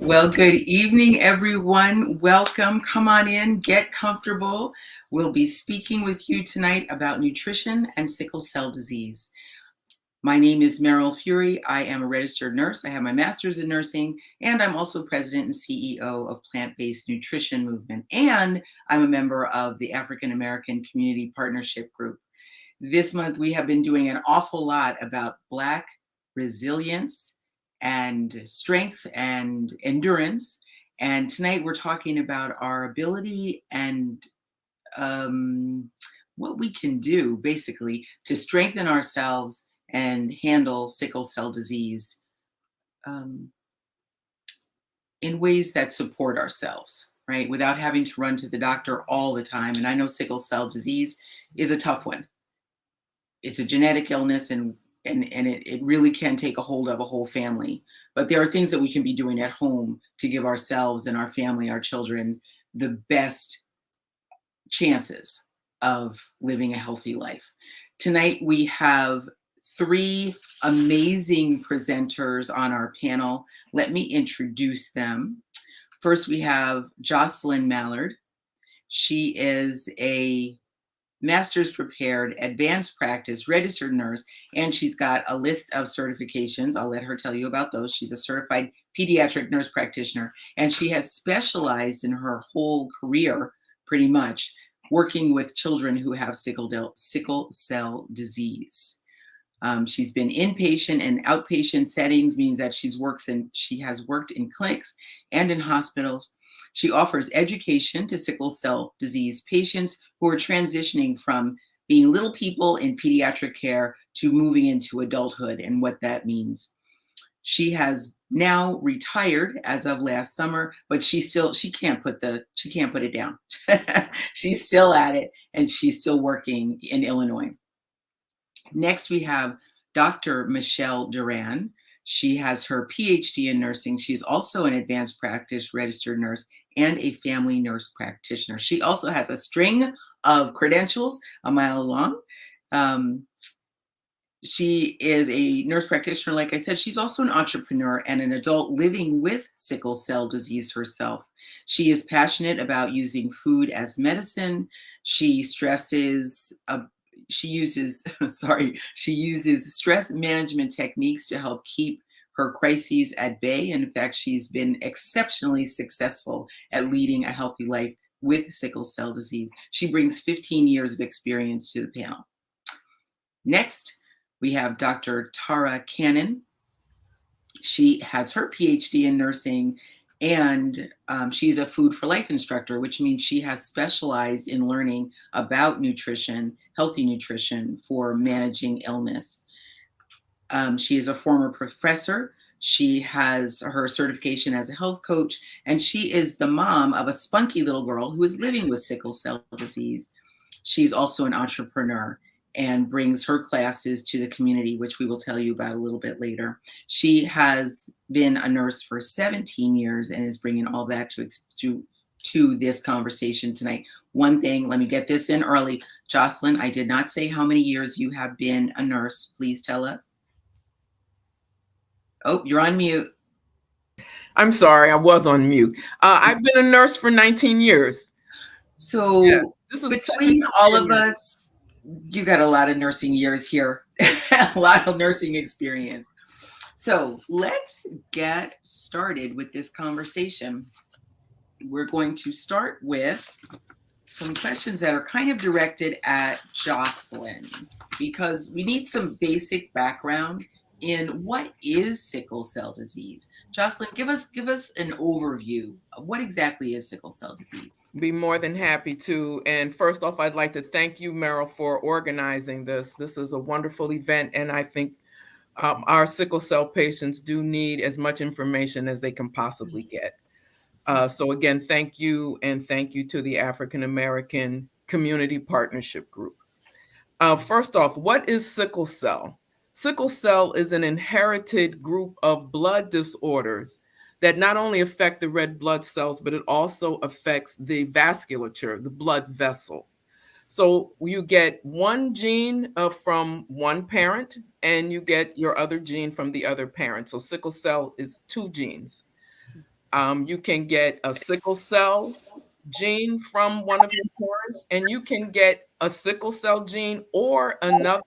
Well, good evening, everyone. Welcome. Come on in, get comfortable. We'll be speaking with you tonight about nutrition and sickle cell disease. My name is Meryl Fury. I am a registered nurse. I have my master's in nursing, and I'm also president and CEO of Plant-Based Nutrition Movement. And I'm a member of the African American Community Partnership Group. This month, we have been doing an awful lot about Black resilience and strength and endurance. And tonight, we're talking about our ability and what we can do basically to strengthen ourselves and handle sickle cell disease um, in ways that support ourselves, right? Without having to run to the doctor all the time. And I know sickle cell disease is a tough one. It's a genetic illness, and it really can take a hold of a whole family. But there are things that we can be doing at home to give ourselves and our family, our children, the best chances of living a healthy life. Tonight we have three amazing presenters on our panel. Let me introduce them. First, we have Jocelyn Mallard. She is a master's prepared, advanced practice, registered nurse, and she's got a list of certifications. I'll let her tell you about those. She's a certified pediatric nurse practitioner, and she has specialized in her whole career, pretty much, working with children who have sickle cell disease. She's been inpatient and outpatient settings, means that she has worked in clinics and in hospitals. She offers education to sickle cell disease patients who are transitioning from being little people in pediatric care to moving into adulthood and what that means. She has now retired as of last summer, but she can't put it down. She's still at it, and she's still working in Illinois. Next, we have Dr. Michelle Duran. She has her PhD in nursing. She's also an advanced practice registered nurse and a family nurse practitioner. She also has a string of credentials a mile long. She is a nurse practitioner, like I said. She's also an entrepreneur and an adult living with sickle cell disease herself. She is passionate about using food as medicine. She uses stress management techniques to help keep her crises at bay. And in fact, she's been exceptionally successful at leading a healthy life with sickle cell disease. She brings 15 years of experience to the panel. Next, we have Dr. Tara Cannon. She has her PhD in nursing, and she's a Food for Life instructor, which means she has specialized in learning about nutrition, healthy nutrition for managing illness. She is a former professor. She has her certification as a health coach, and she is the mom of a spunky little girl who is living with sickle cell disease. She's also an entrepreneur and brings her classes to the community, which we will tell you about a little bit later. She has been a nurse for 17 years and is bringing all that to this conversation tonight. One thing, let me get this in early. Jocelyn, I did not say how many years you have been a nurse. Please tell us. Oh, you're on mute. I'm sorry, I was on mute. I've been a nurse for 19 years. So yeah, this is between all of us, you got a lot of nursing years here, a lot of nursing experience. So let's get started with this conversation. We're going to start with some questions that are kind of directed at Jocelyn, because we need some basic background in what is sickle cell disease. Jocelyn, give us an overview of what exactly is sickle cell disease. Be more than happy to. And first off, I'd like to thank you, Meryl, for organizing this. This is a wonderful event, and I think our sickle cell patients do need as much information as they can possibly get. So again, thank you, and thank you to the African American Community Partnership Group. First off, what is sickle cell? Sickle cell is an inherited group of blood disorders that not only affect the red blood cells, but it also affects the vasculature, the blood vessel. So you get one gene from one parent, and you get your other gene from the other parent. So sickle cell is two genes. You can get a sickle cell gene from one of your parents, and you can get a sickle cell gene or another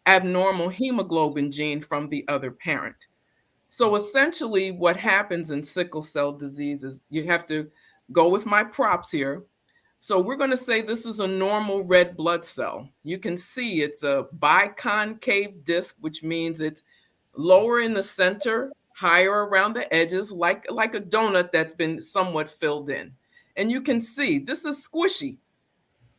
abnormal hemoglobin gene from the other parent. So essentially, what happens in sickle cell disease is you have to go with my props here. So we're going to say this is a normal red blood cell. You can see it's a biconcave disc, which means it's lower in the center, higher around the edges, like a donut that's been somewhat filled in. And you can see this is squishy.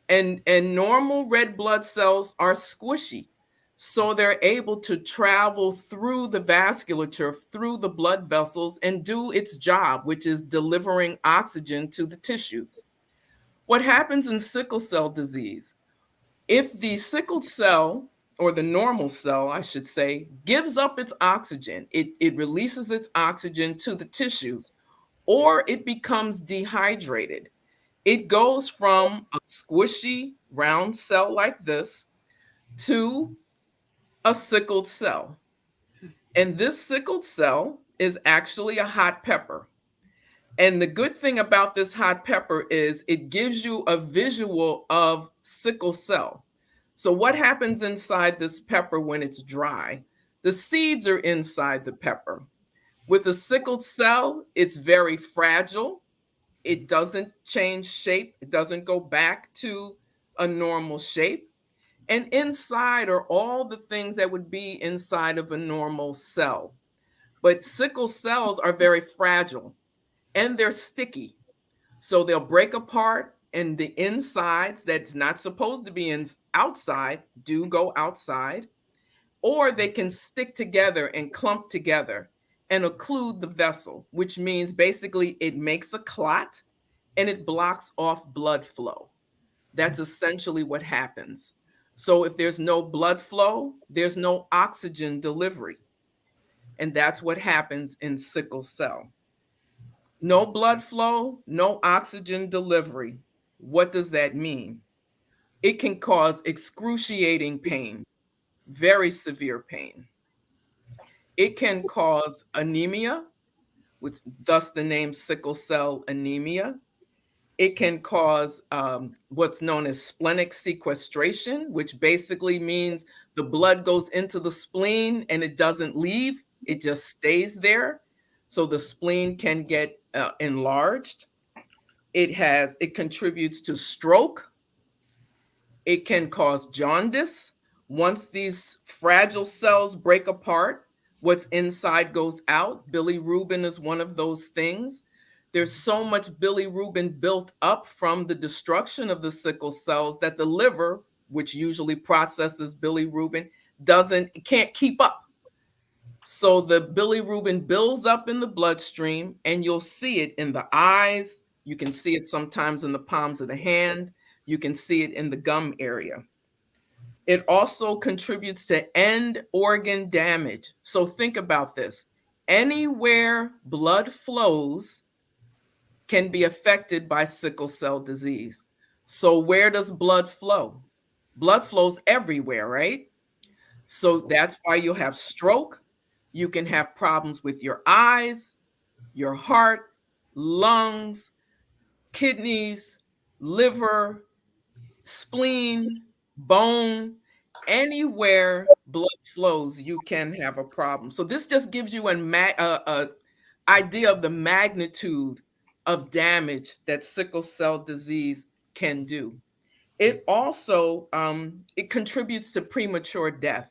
And normal red blood cells are squishy. So they're able to travel through the vasculature, through the blood vessels, and do its job, which is delivering oxygen to the tissues. What happens in sickle cell disease? If the sickle cell, or the normal cell, I should say, gives up its oxygen, it releases its oxygen to the tissues, or it becomes dehydrated. It goes from a squishy round cell like this to a sickled cell. And this sickled cell is actually a hot pepper. And the good thing about this hot pepper is it gives you a visual of sickle cell. So what happens inside this pepper when it's dry? The seeds are inside the pepper. With a sickled cell, it's very fragile. It doesn't change shape. It doesn't go back to a normal shape. And inside are all the things that would be inside of a normal cell. But sickle cells are very fragile and they're sticky. So they'll break apart, and the insides that's not supposed to be outside do go outside, or they can stick together and clump together and occlude the vessel, which means basically it makes a clot and it blocks off blood flow. That's essentially what happens. So if there's no blood flow, there's no oxygen delivery. And that's what happens in sickle cell. No blood flow, no oxygen delivery. What does that mean? It can cause excruciating pain, very severe pain. It can cause anemia, which thus the name sickle cell anemia. It can cause what's known as splenic sequestration, which basically means the blood goes into the spleen and it doesn't leave, it just stays there. So the spleen can get enlarged. It contributes to stroke. It can cause jaundice. Once these fragile cells break apart, what's inside goes out. Bilirubin is one of those things. There's so much bilirubin built up from the destruction of the sickle cells that the liver, which usually processes bilirubin, can't keep up. So the bilirubin builds up in the bloodstream, and you'll see it in the eyes. You can see it sometimes in the palms of the hand. You can see it in the gum area. It also contributes to end organ damage. So think about this. Anywhere blood flows can be affected by sickle cell disease. So where does blood flow? Blood flows everywhere, right? So that's why you'll have stroke. You can have problems with your eyes, your heart, lungs, kidneys, liver, spleen, bone. Anywhere blood flows, you can have a problem. So this just gives you an idea of the magnitude of damage that sickle cell disease can do. It also it contributes to premature death.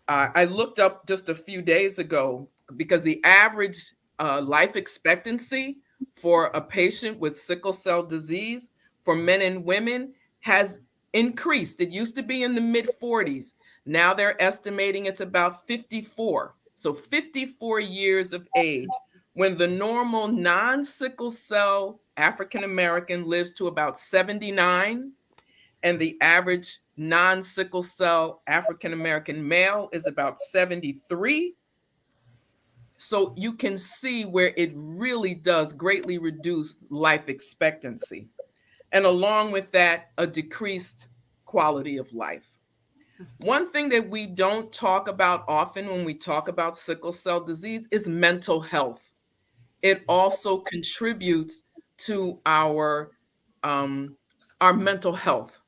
I looked up just a few days ago because the average life expectancy for a patient with sickle cell disease for men and women has increased. It used to be in the mid 40s. Now they're estimating it's about 54. So 54 years of age, when the normal non sickle cell African American lives to about 79, and the average non-sickle cell African American male is about 73. So you can see where it really does greatly reduce life expectancy. And along with that, a decreased quality of life. One thing that we don't talk about often when we talk about sickle cell disease is mental health. it also contributes to our mental health.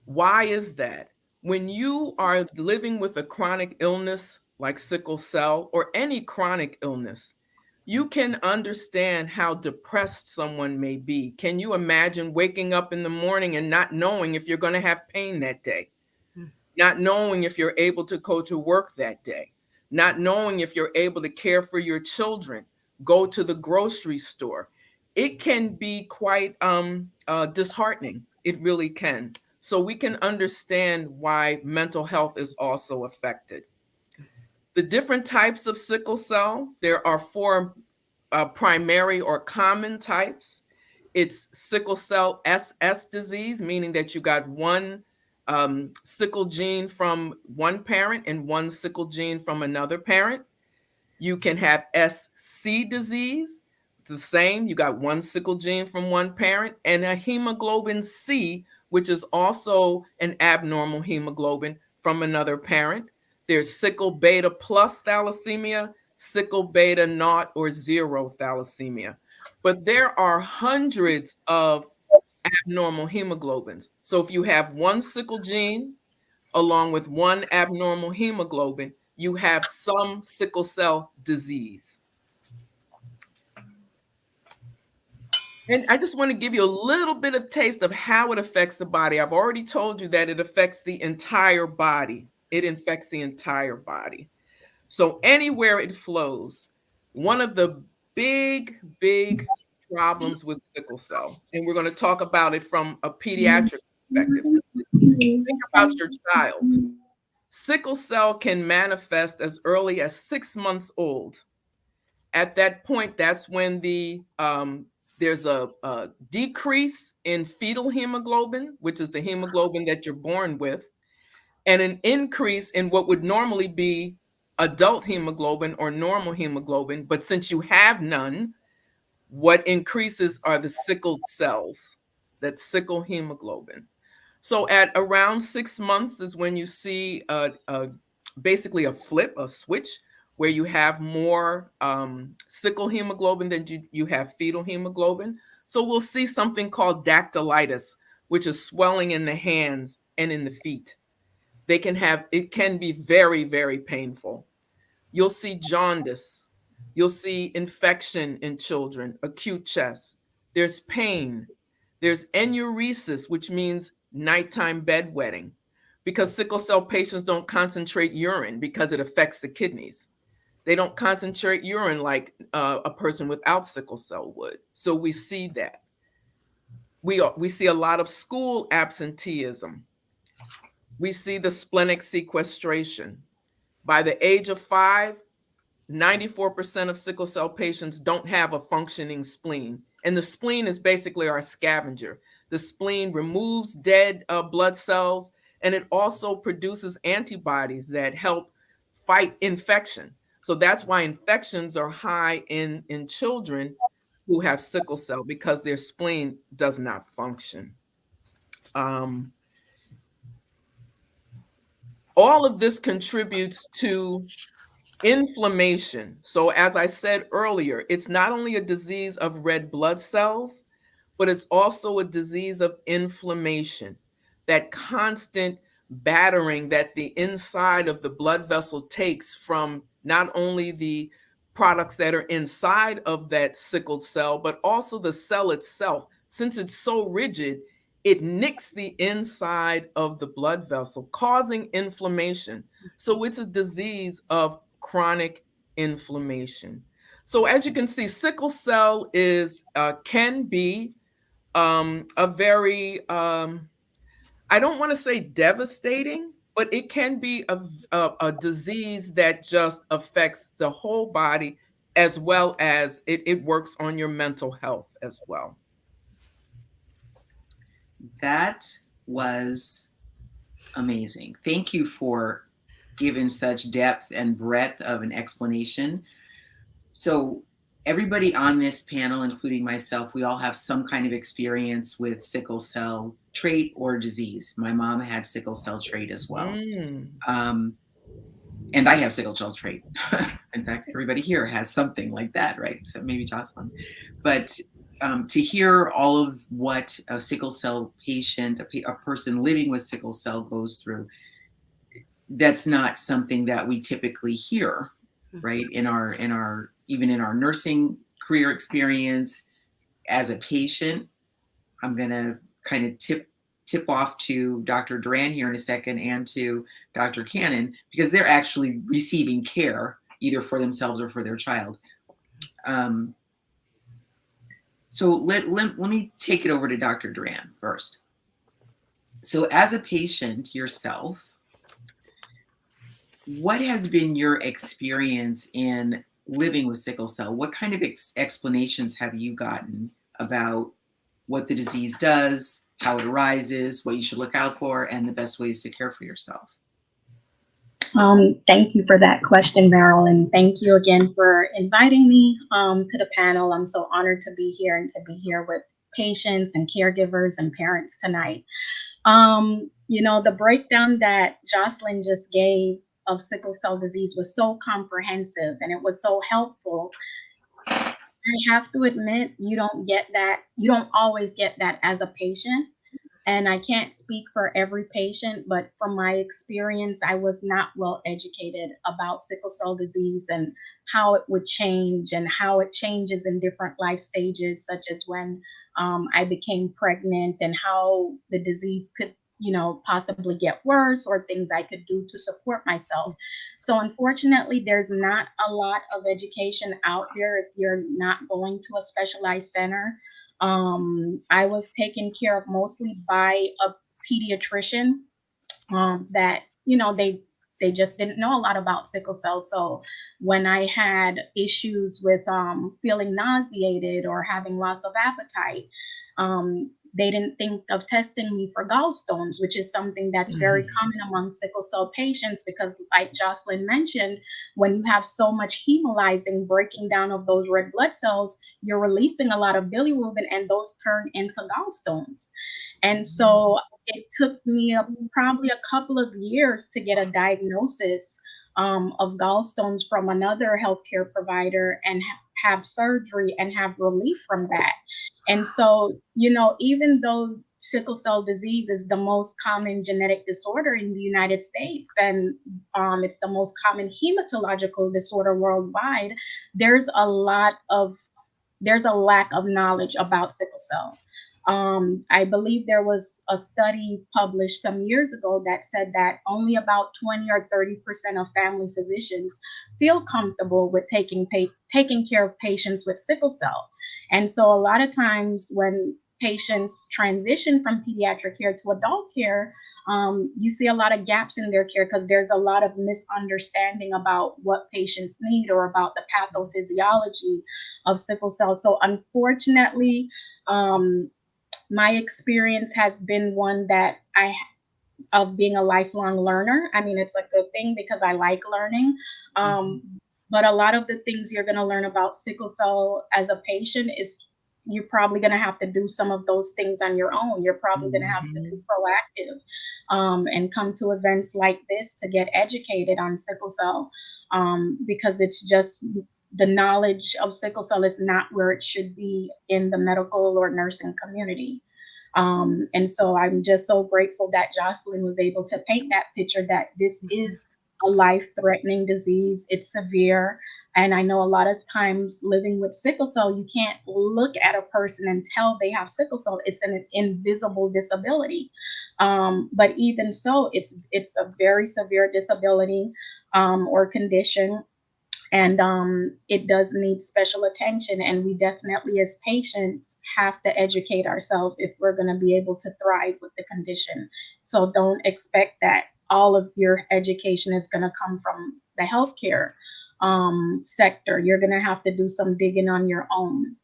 Why is that? When you are living with a chronic illness like sickle cell or any chronic illness, you can understand how depressed someone may be. Can you imagine waking up in the morning and not knowing if you're going to have pain that day? Not knowing if you're able to go to work that day, not knowing if you're able to care for your children, go to the grocery store. It can be quite disheartening. It really can. So we can understand why mental health is also affected. The different types of sickle cell, there are four primary or common types. It's sickle cell SS disease, meaning that you got one sickle gene from one parent and one sickle gene from another parent. You can have SC disease, the same. You got one sickle gene from one parent, and a hemoglobin C, which is also an abnormal hemoglobin from another parent. There's sickle beta plus thalassemia, sickle beta naught or zero thalassemia. But there are hundreds of abnormal hemoglobins. So if you have one sickle gene along with one abnormal hemoglobin, you have some sickle cell disease. And I just want to give you a little bit of taste of how it affects the body. I've already told you that it affects the entire body. It infects the entire body. So anywhere it flows, one of the big problems with sickle cell, and we're going to talk about it from a pediatric perspective. Think about your child. Sickle cell can manifest as early as 6 months old. At that point, that's when there's a decrease in fetal hemoglobin, which is the hemoglobin that you're born with, and an increase in what would normally be adult hemoglobin or normal hemoglobin. But since you have none, what increases are the sickled cells, that sickle hemoglobin. So at around 6 months is when you see basically a flip, a switch, where you have more sickle hemoglobin than you have fetal hemoglobin. So we'll see something called dactylitis, which is swelling in the hands and in the feet. It can be very painful. You'll see jaundice. You'll see infection in children, acute chest. There's pain. There's enuresis, which means nighttime bedwetting, because sickle cell patients don't concentrate urine because it affects the kidneys. They don't concentrate urine like a person without sickle cell would. So we see that. We see a lot of school absenteeism. We see the splenic sequestration. By the age of 5, 94% of sickle cell patients don't have a functioning spleen. And the spleen is basically our scavenger. The spleen removes dead blood cells, and it also produces antibodies that help fight infection. So that's why infections are high in children who have sickle cell, because their spleen does not function. All of this contributes to inflammation. So as I said earlier, it's not only a disease of red blood cells, but it's also a disease of inflammation, that constant battering that the inside of the blood vessel takes from not only the products that are inside of that sickled cell, but also the cell itself. Since it's so rigid, it nicks the inside of the blood vessel, causing inflammation. So it's a disease of chronic inflammation. So as you can see, sickle cell can be a very I don't want to say devastating, but it can be a disease that just affects the whole body, as well as it works on your mental health as well. That was amazing. Thank you for giving such depth and breadth of an explanation. So everybody on this panel, including myself, we all have some kind of experience with sickle cell trait or disease. My mom had sickle cell trait as well. And I have sickle cell trait. In fact, everybody here has something like that, right? Except maybe Jocelyn. But to hear all of what a sickle cell patient, a person living with sickle cell goes through, that's not something that we typically hear, right? Even in our nursing career experience as a patient. I'm going to kind of tip off to Dr. Duran here in a second and to Dr. Cannon, because they're actually receiving care either for themselves or for their child. So let me take it over to Dr. Duran first. So as a patient yourself, what has been your experience in living with sickle cell? What kind of explanations have you gotten about what the disease does, how it arises, what you should look out for, and the best ways to care for yourself? Thank you for that question, Meryl, and thank you again for inviting me to the panel. I'm so honored to be here and to be here with patients and caregivers and parents tonight. The breakdown that Jocelyn just gave of sickle cell disease was so comprehensive and it was so helpful. I have to admit, you don't always get that as a patient. And I can't speak for every patient, but from my experience, I was not well educated about sickle cell disease and how it would change and how it changes in different life stages, such as when I became pregnant and how the disease could, possibly get worse or things I could do to support myself. So unfortunately, there's not a lot of education out there if you're not going to a specialized center. I was taken care of mostly by a pediatrician that they just didn't know a lot about sickle cell. So when I had issues with feeling nauseated or having loss of appetite, they didn't think of testing me for gallstones, which is something that's very common among sickle cell patients because, like Jocelyn mentioned, when you have so much hemolyzing breaking down of those red blood cells, you're releasing a lot of bilirubin and those turn into gallstones. And so it took me probably a couple of years to get a diagnosis of gallstones from another healthcare provider and have surgery and have relief from that. And so, even though sickle cell disease is the most common genetic disorder in the United States and it's the most common hematological disorder worldwide, there's a lack of knowledge about sickle cell. I believe there was a study published some years ago that said that only about 20 or 30% of family physicians feel comfortable with taking care of patients with sickle cell. And so a lot of times when patients transition from pediatric care to adult care, you see a lot of gaps in their care because there's a lot of misunderstanding about what patients need or about the pathophysiology of sickle cell. So unfortunately, my experience has been one that of being a lifelong learner. I mean, it's a good thing because I like learning. But a lot of the things you're going to learn about sickle cell as a patient is you're probably going to have to do some of those things on your own. You're probably going to have to be proactive and come to events like this to get educated on sickle cell because it's just the knowledge of sickle cell is not where it should be in the medical or nursing community. And so I'm just so grateful that Jocelyn was able to paint that picture that this is a life-threatening disease. It's severe. And I know a lot of times living with sickle cell, you can't look at a person and tell they have sickle cell. It's an invisible disability. But even so, it's a very severe disability or condition. And it does need special attention. And we definitely, as patients, have to educate ourselves if we're going to be able to thrive with the condition. So don't expect that all of your education is going to come from the healthcare sector. You're going to have to do some digging on your own.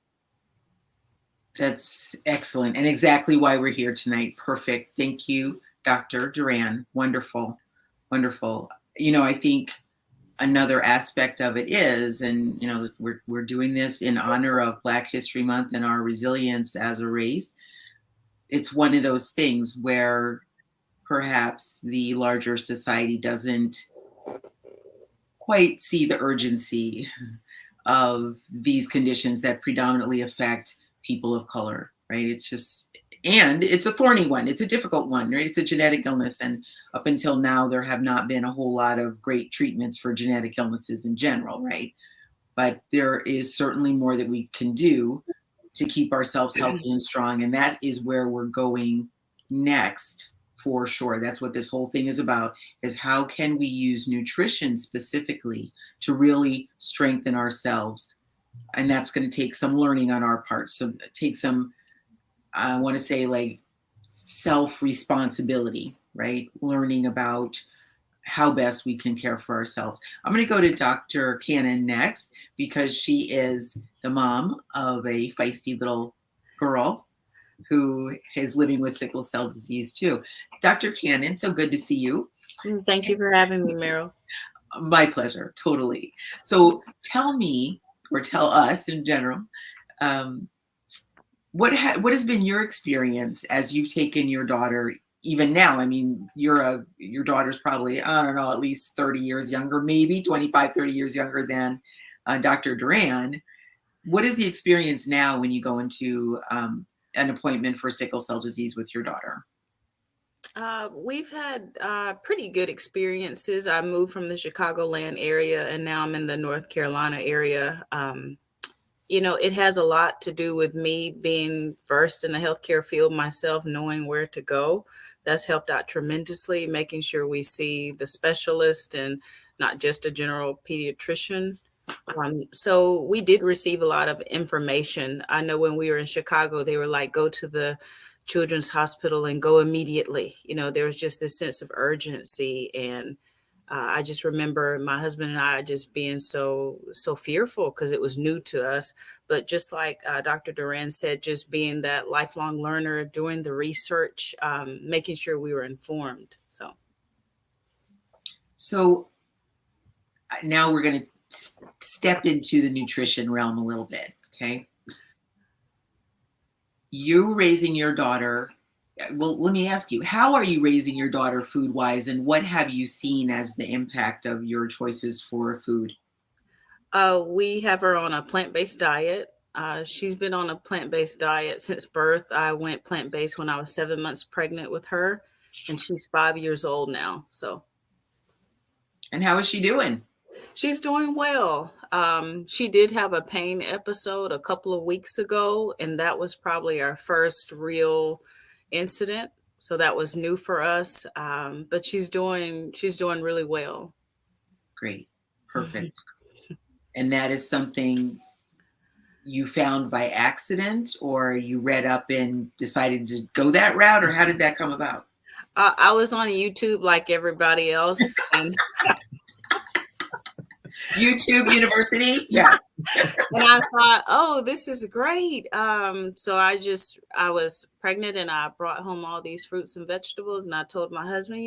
That's excellent. And exactly why we're here tonight. Perfect. Thank you, Dr. Duran. Wonderful. Wonderful. I think another aspect of it is, and we're doing this in honor of Black History Month and our resilience as a race. It's one of those things where perhaps the larger society doesn't quite see the urgency of these conditions that predominantly affect people of color, right? It's just, and it's a thorny one. It's a difficult one, right? It's a genetic illness. And up until now, there have not been a whole lot of great treatments for genetic illnesses in general, right? But there is certainly more that we can do to keep ourselves healthy and strong. And that is where we're going next, for sure. That's what this whole thing is about, is how can we use nutrition specifically to really strengthen ourselves. And that's going to take some learning on our part. So take some, I want to say, like, self-responsibility, right? Learning about how best we can care for ourselves. I'm going to go to Dr. Cannon next, because she is the mom of a feisty little girl who is living with sickle cell disease too. Dr. Cannon, so good to see you. Thank you for having me, Meryl. My pleasure, totally. So tell me, or tell us in general, what has been your experience as you've taken your daughter, even now? I mean, your daughter's probably, I don't know, at least 30 years younger, maybe 25, 30 years younger than Dr. Duran. What is the experience now when you go into an appointment for sickle cell disease with your daughter? We've had pretty good experiences. I moved from the Chicagoland area, and now I'm in the North Carolina area. It has a lot to do with me being versed in the healthcare field myself, knowing where to go. That's helped out tremendously, making sure we see the specialist and not just a general pediatrician. So we did receive a lot of information. I know when we were in Chicago, they were like, go to the children's hospital and go immediately. There was just this sense of urgency. And I just remember my husband and I just being so fearful because it was new to us. But just like Dr. Duran said, just being that lifelong learner, doing the research, making sure we were informed. So now we're going to step into the nutrition realm a little bit, okay? You raising your daughter. Well, let me ask you, how are you raising your daughter food-wise, and what have you seen as the impact of your choices for food? We have her on a plant-based diet. She's been on a plant-based diet since birth. I went plant-based when I was 7 months pregnant with her, and she's 5 years old now. And how is she doing? She's doing well. She did have a pain episode a couple of weeks ago, and that was probably our first real incident. So that was new for us. But she's doing really well. Great. Perfect. And that is something you found by accident, or you read up and decided to go that route, or how did that come about? I was on YouTube like everybody else. And YouTube University? Yes. and I thought, oh, this is great. So I was pregnant and I brought home all these fruits and vegetables, and I told my husband,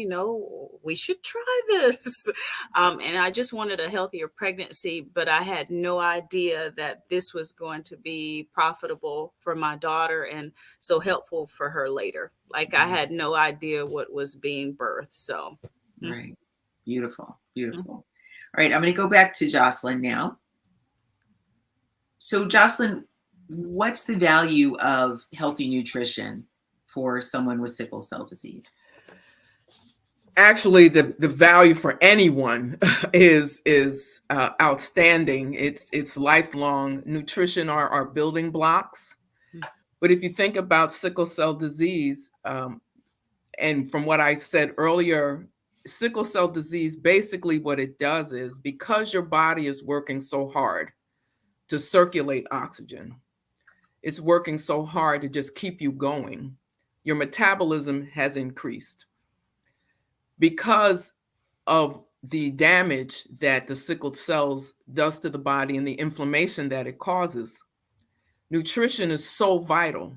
we should try this. And I just wanted a healthier pregnancy, but I had no idea that this was going to be profitable for my daughter and so helpful for her later. Like I had no idea what was being birthed. So. Right. Beautiful. Beautiful. All right, I'm going to go back to Jocelyn now. So Jocelyn, what's the value of healthy nutrition for someone with sickle cell disease? Actually, the value for anyone is outstanding. It's lifelong. Nutrition are our building blocks. But if you think about sickle cell disease, and from what I said earlier, sickle cell disease, basically what it does is, because your body is working so hard to circulate oxygen, it's working so hard to just keep you going, your metabolism has increased. Because of the damage that the sickled cells does to the body and the inflammation that it causes, nutrition is so vital.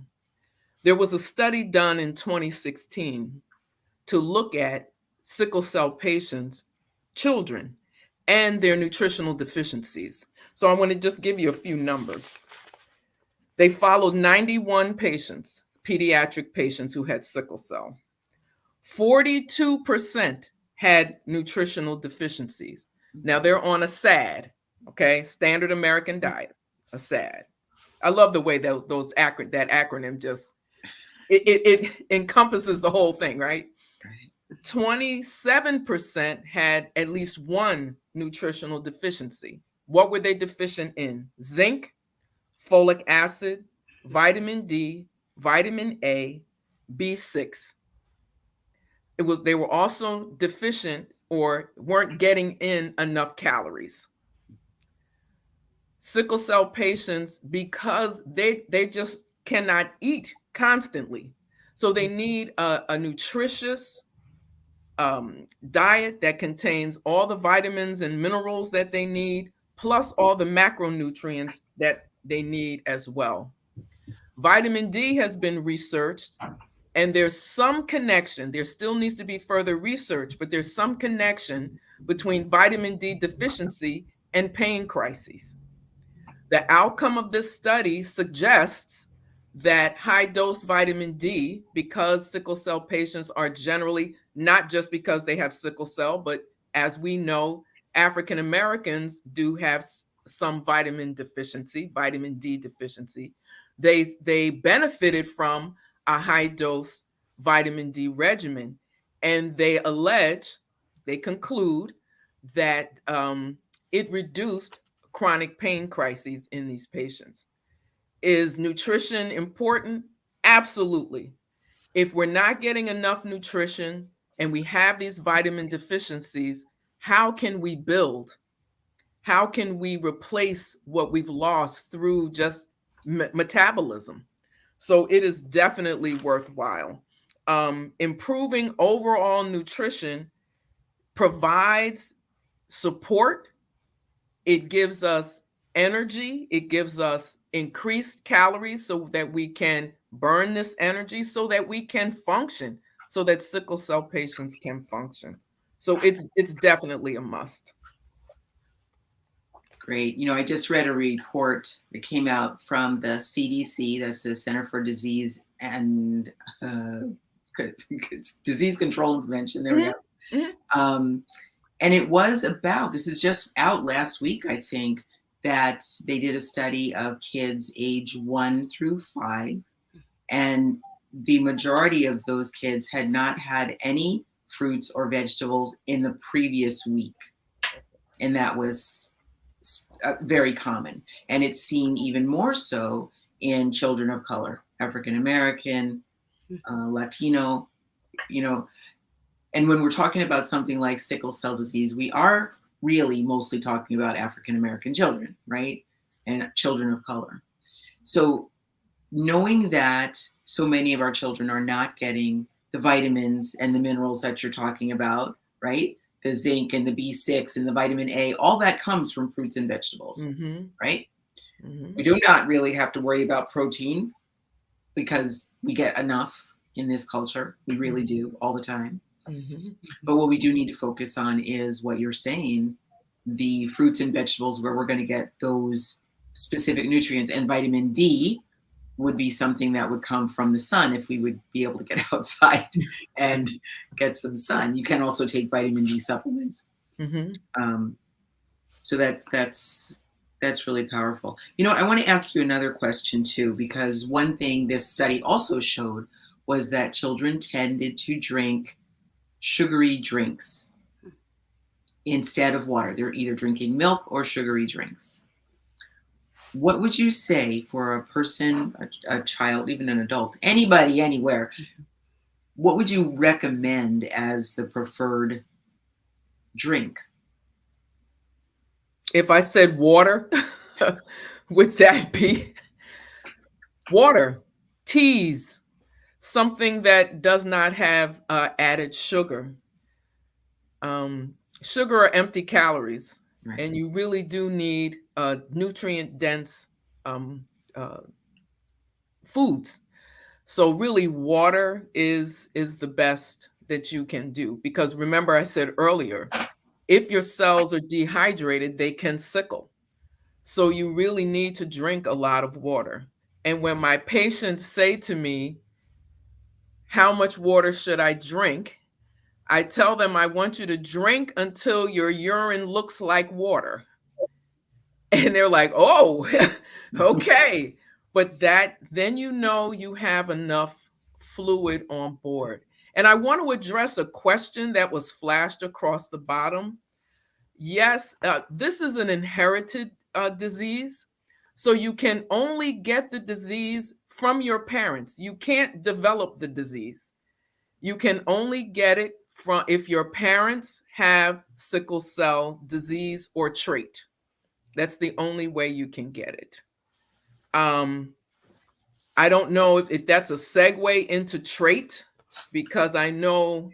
There was a study done in 2016 to look at sickle cell patients, children, and their nutritional deficiencies. So I want to just give you a few numbers. They followed 91 patients, pediatric patients who had sickle cell. 42% had nutritional deficiencies. Now they're on a SAD, okay, standard American diet, a SAD. I love the way that that acronym just it encompasses the whole thing, right? Right. 27% had at least one nutritional deficiency. What were they deficient in? Zinc, folic acid, vitamin D, vitamin A, B6. They were also deficient or weren't getting in enough calories. Sickle cell patients, because they just cannot eat constantly, so they need a nutritious diet that contains all the vitamins and minerals that they need, plus all the macronutrients that they need as well. Vitamin D has been researched, and there's some connection. There still needs to be further research, but there's some connection between vitamin D deficiency and pain crises. The outcome of this study suggests that high dose vitamin D, because sickle cell patients are generally, not just because they have sickle cell, but as we know, African Americans do have some vitamin D deficiency. They benefited from a high dose vitamin D regimen, and they conclude that it reduced chronic pain crises in these patients. Is nutrition important? Absolutely. If we're not getting enough nutrition and we have these vitamin deficiencies, how can we build? How can we replace what we've lost through just metabolism? So it is definitely worthwhile. Improving overall nutrition provides support. It gives us energy. It gives us increased calories so that we can burn this energy, so that we can function, so that sickle cell patients can function. So it's definitely a must. Great. I just read a report that came out from the CDC, that's the Center for Disease and Disease Control and Prevention. There we go. Mm-hmm. And it was about, this is just out last week, I think, that they did a study of kids age 1 through 5. And the majority of those kids had not had any fruits or vegetables in the previous week. And that was very common. And it's seen even more so in children of color, African American, Latino, and when we're talking about something like sickle cell disease, we are really mostly talking about African American children, right? And children of color. So knowing that so many of our children are not getting the vitamins and the minerals that you're talking about, right? The zinc and the B6 and the vitamin A, all that comes from fruits and vegetables, right? We do not really have to worry about protein because we get enough in this culture. We really do all the time. But what we do need to focus on is what you're saying, the fruits and vegetables where we're going to get those specific nutrients, and vitamin D would be something that would come from the sun if we would be able to get outside and get some sun. You can also take vitamin D supplements. So that's really powerful. I want to ask you another question too, because one thing this study also showed was that children tended to drink sugary drinks instead of water. They're either drinking milk or sugary drinks. What would you say for a person, a child, even an adult, anybody, anywhere? What would you recommend as the preferred drink? If I said water, would that be water, teas, something that does not have added sugar? Sugar are empty calories, right. And you really do need nutrient-dense foods. So really, water is the best that you can do, because remember I said earlier, if your cells are dehydrated, they can sickle. So you really need to drink a lot of water. And when my patients say to me, how much water should I drink? I tell them I want you to drink until your urine looks like water. And they're like, oh, okay. But then you know you have enough fluid on board. And I want to address a question that was flashed across the bottom. Yes, this is an inherited disease. So you can only get the disease from your parents. You can't develop the disease. You can only get it from if your parents have sickle cell disease or trait. That's the only way you can get it. I don't know if that's a segue into trait, because I know,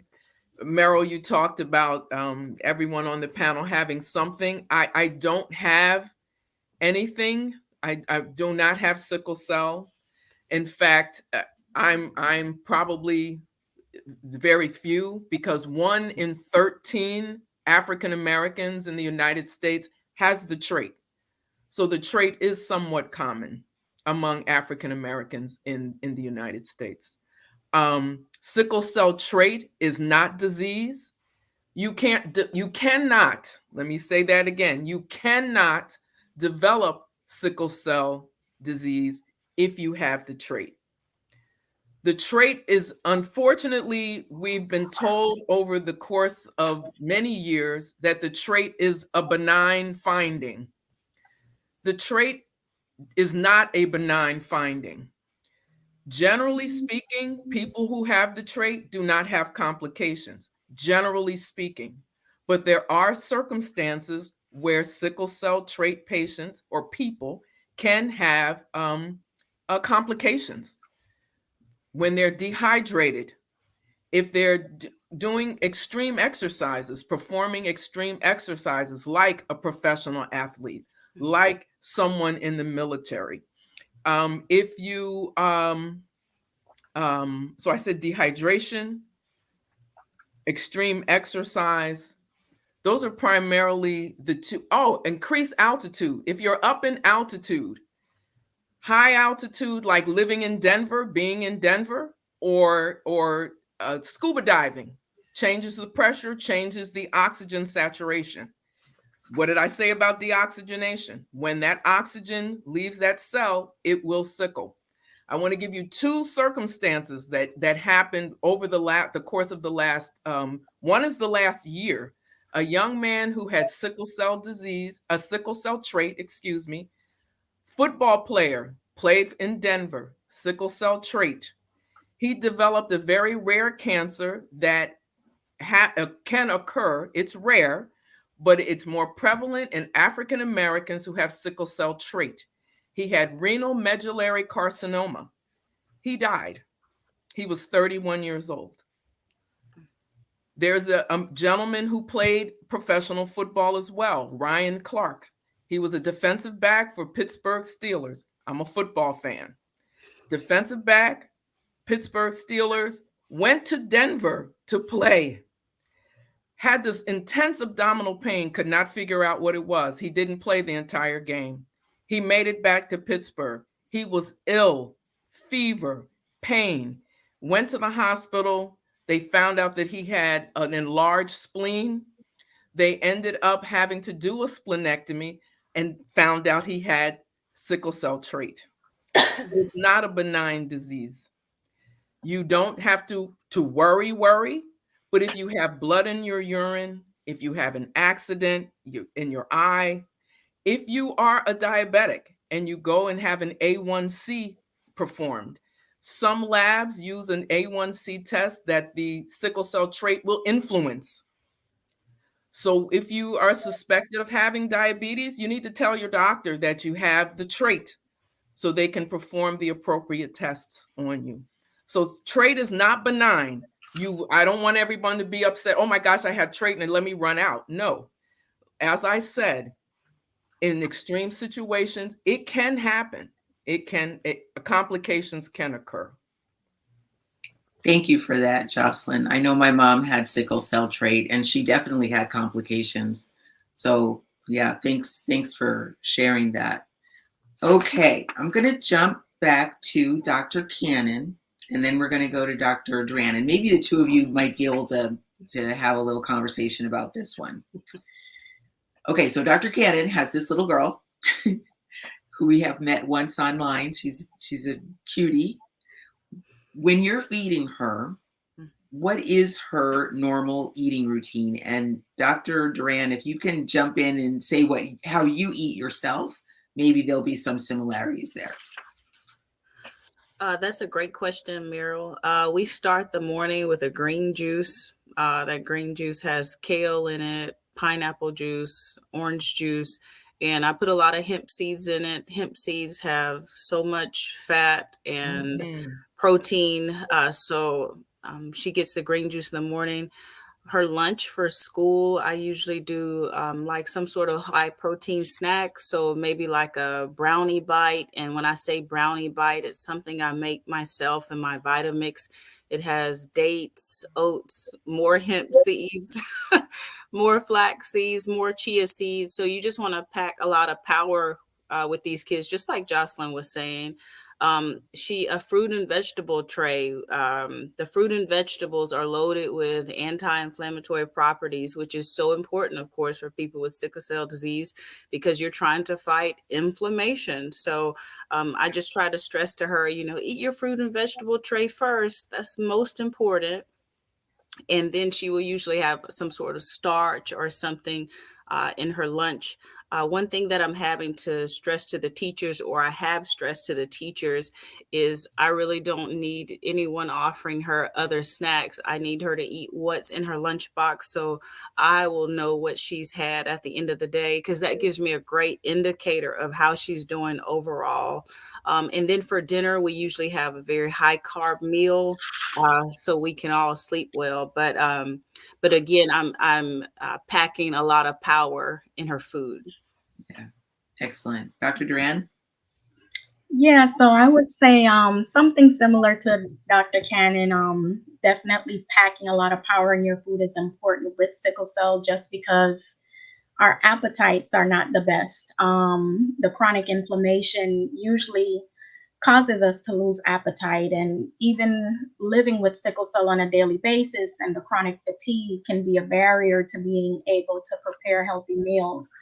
Meryl, you talked about everyone on the panel having something. I don't have anything. I do not have sickle cell. In fact, I'm probably very few, because 1 in 13 African Americans in the United States has the trait. So the trait is somewhat common among African Americans in the United States. Sickle cell trait is not disease. You cannot, let me say that again, you cannot develop sickle cell disease if you have the trait. The trait is, unfortunately, we've been told over the course of many years that the trait is a benign finding. The trait is not a benign finding. Generally speaking, people who have the trait do not have complications, generally speaking. But there are circumstances where sickle cell trait patients or people can have complications. When they're dehydrated, if they're doing extreme exercises, performing extreme exercises like a professional athlete, like someone in the military. If you, so I said dehydration, extreme exercise, those are primarily the two. Oh, increased altitude. If you're up in altitude, high altitude, like living in Denver, being in Denver, or scuba diving, changes the pressure, changes the oxygen saturation. What did I say about deoxygenation? When that oxygen leaves that cell, it will sickle. I want to give you 2 circumstances that happened over the course of the last, one is the last year. A young man who had sickle cell disease, a sickle cell trait, excuse me, football player, played in Denver, sickle cell trait. He developed a very rare cancer that can occur. It's rare, but it's more prevalent in African Americans who have sickle cell trait. He had renal medullary carcinoma. He died. He was 31 years old. There's a gentleman who played professional football as well, Ryan Clark. He was a defensive back for Pittsburgh Steelers. I'm a football fan. Defensive back, Pittsburgh Steelers, went to Denver to play. Had this intense abdominal pain, could not figure out what it was. He didn't play the entire game. He made it back to Pittsburgh. He was ill, fever, pain, went to the hospital. They found out that he had an enlarged spleen. They ended up having to do a splenectomy and found out he had sickle cell trait. So it's not a benign disease. You don't have to worry. But if you have blood in your urine, if you have an accident in your eye, if you are a diabetic and you go and have an A1C performed, some labs use an A1C test that the sickle cell trait will influence. So if you are suspected of having diabetes, you need to tell your doctor that you have the trait so they can perform the appropriate tests on you. So trait is not benign. I don't want everyone to be upset. Oh my gosh, I have trait and let me run out. No. As I said, in extreme situations, it can happen. Complications can occur. Thank you for that, Jocelyn. I know my mom had sickle cell trait and she definitely had complications. So yeah, thanks for sharing that. Okay, I'm going to jump back to Dr. Cannon, and then we're going to go to Dr. Duran. And maybe the two of you might be able to to have a little conversation about this one. Okay, so Dr. Cannon has this little girl who we have met once online. She's a cutie. When you're feeding her, what is her normal eating routine? And Dr. Duran, if you can jump in and say how you eat yourself, maybe there'll be some similarities there. That's a great question, Meryl. We start the morning with a green juice. That green juice has kale in it, pineapple juice, orange juice, and I put a lot of hemp seeds in it. Hemp seeds have so much fat and protein. So she gets the green juice in the morning. Her lunch for school, I usually do like some sort of high protein snack. So maybe like a brownie bite. And when I say brownie bite, it's something I make myself in my Vitamix. It has dates, oats, more hemp seeds, more flax seeds, more chia seeds. So you just want to pack a lot of power with these kids, just like Jocelyn was saying. A fruit and vegetable tray. The fruit and vegetables are loaded with anti-inflammatory properties, which is so important, of course, for people with sickle cell disease, because you're trying to fight inflammation. So I just try to stress to her, eat your fruit and vegetable tray first. That's most important. And then she will usually have some sort of starch or something in her lunch. One thing that I'm having to stress to the teachers, or I have stressed to the teachers, is I really don't need anyone offering her other snacks. I need her to eat what's in her lunchbox, so I will know what she's had at the end of the day, because that gives me a great indicator of how she's doing overall. And then for dinner, we usually have a very high carb meal, so we can all sleep well. But again, I'm packing a lot of power in her food. Yeah, excellent. Dr. Duran? Yeah, so I would say something similar to Dr. Cannon. Definitely packing a lot of power in your food is important with sickle cell, just because our appetites are not the best. The chronic inflammation usually causes us to lose appetite, and even living with sickle cell on a daily basis and the chronic fatigue can be a barrier to being able to prepare healthy meals.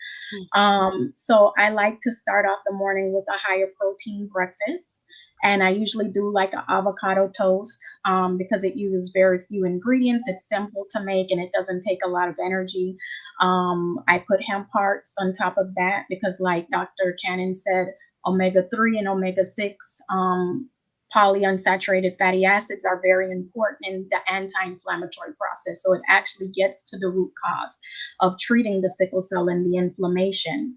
So I like to start off the morning with a higher protein breakfast. And I usually do like an avocado toast because it uses very few ingredients. It's simple to make and it doesn't take a lot of energy. I put hemp hearts on top of that because, like Dr. Cannon said, omega-3 and omega-6 polyunsaturated fatty acids are very important in the anti-inflammatory process. So it actually gets to the root cause of treating the sickle cell and the inflammation.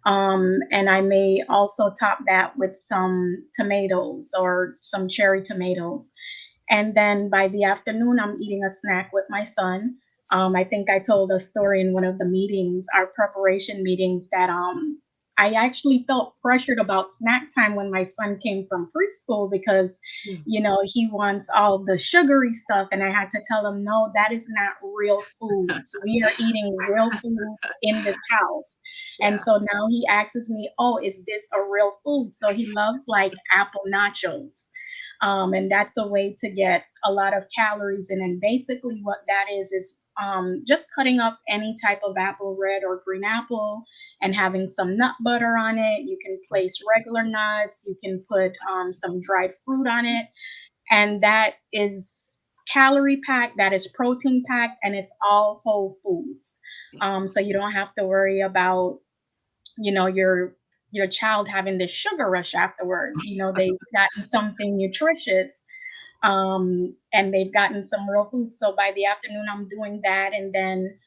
And I may also top that with some tomatoes or some cherry tomatoes. And then by the afternoon, I'm eating a snack with my son. I think I told a story in one of the meetings, our preparation meetings, that I actually felt pressured about snack time when my son came from preschool because, he wants all the sugary stuff. And I had to tell him, no, that is not real foods. We are eating real foods in this house. Yeah. And so now he asks me, oh, is this a real food? So he loves like apple nachos. And that's a way to get a lot of calories in. And basically what that is just cutting up any type of apple, red or green apple, and having some nut butter on it. You can place regular nuts. You can put some dried fruit on it. And that is calorie packed, that is protein packed, and it's all whole foods. So you don't have to worry about, your child having this sugar rush afterwards. They've gotten something nutritious and they've gotten some real food. So by the afternoon, I'm doing that. And then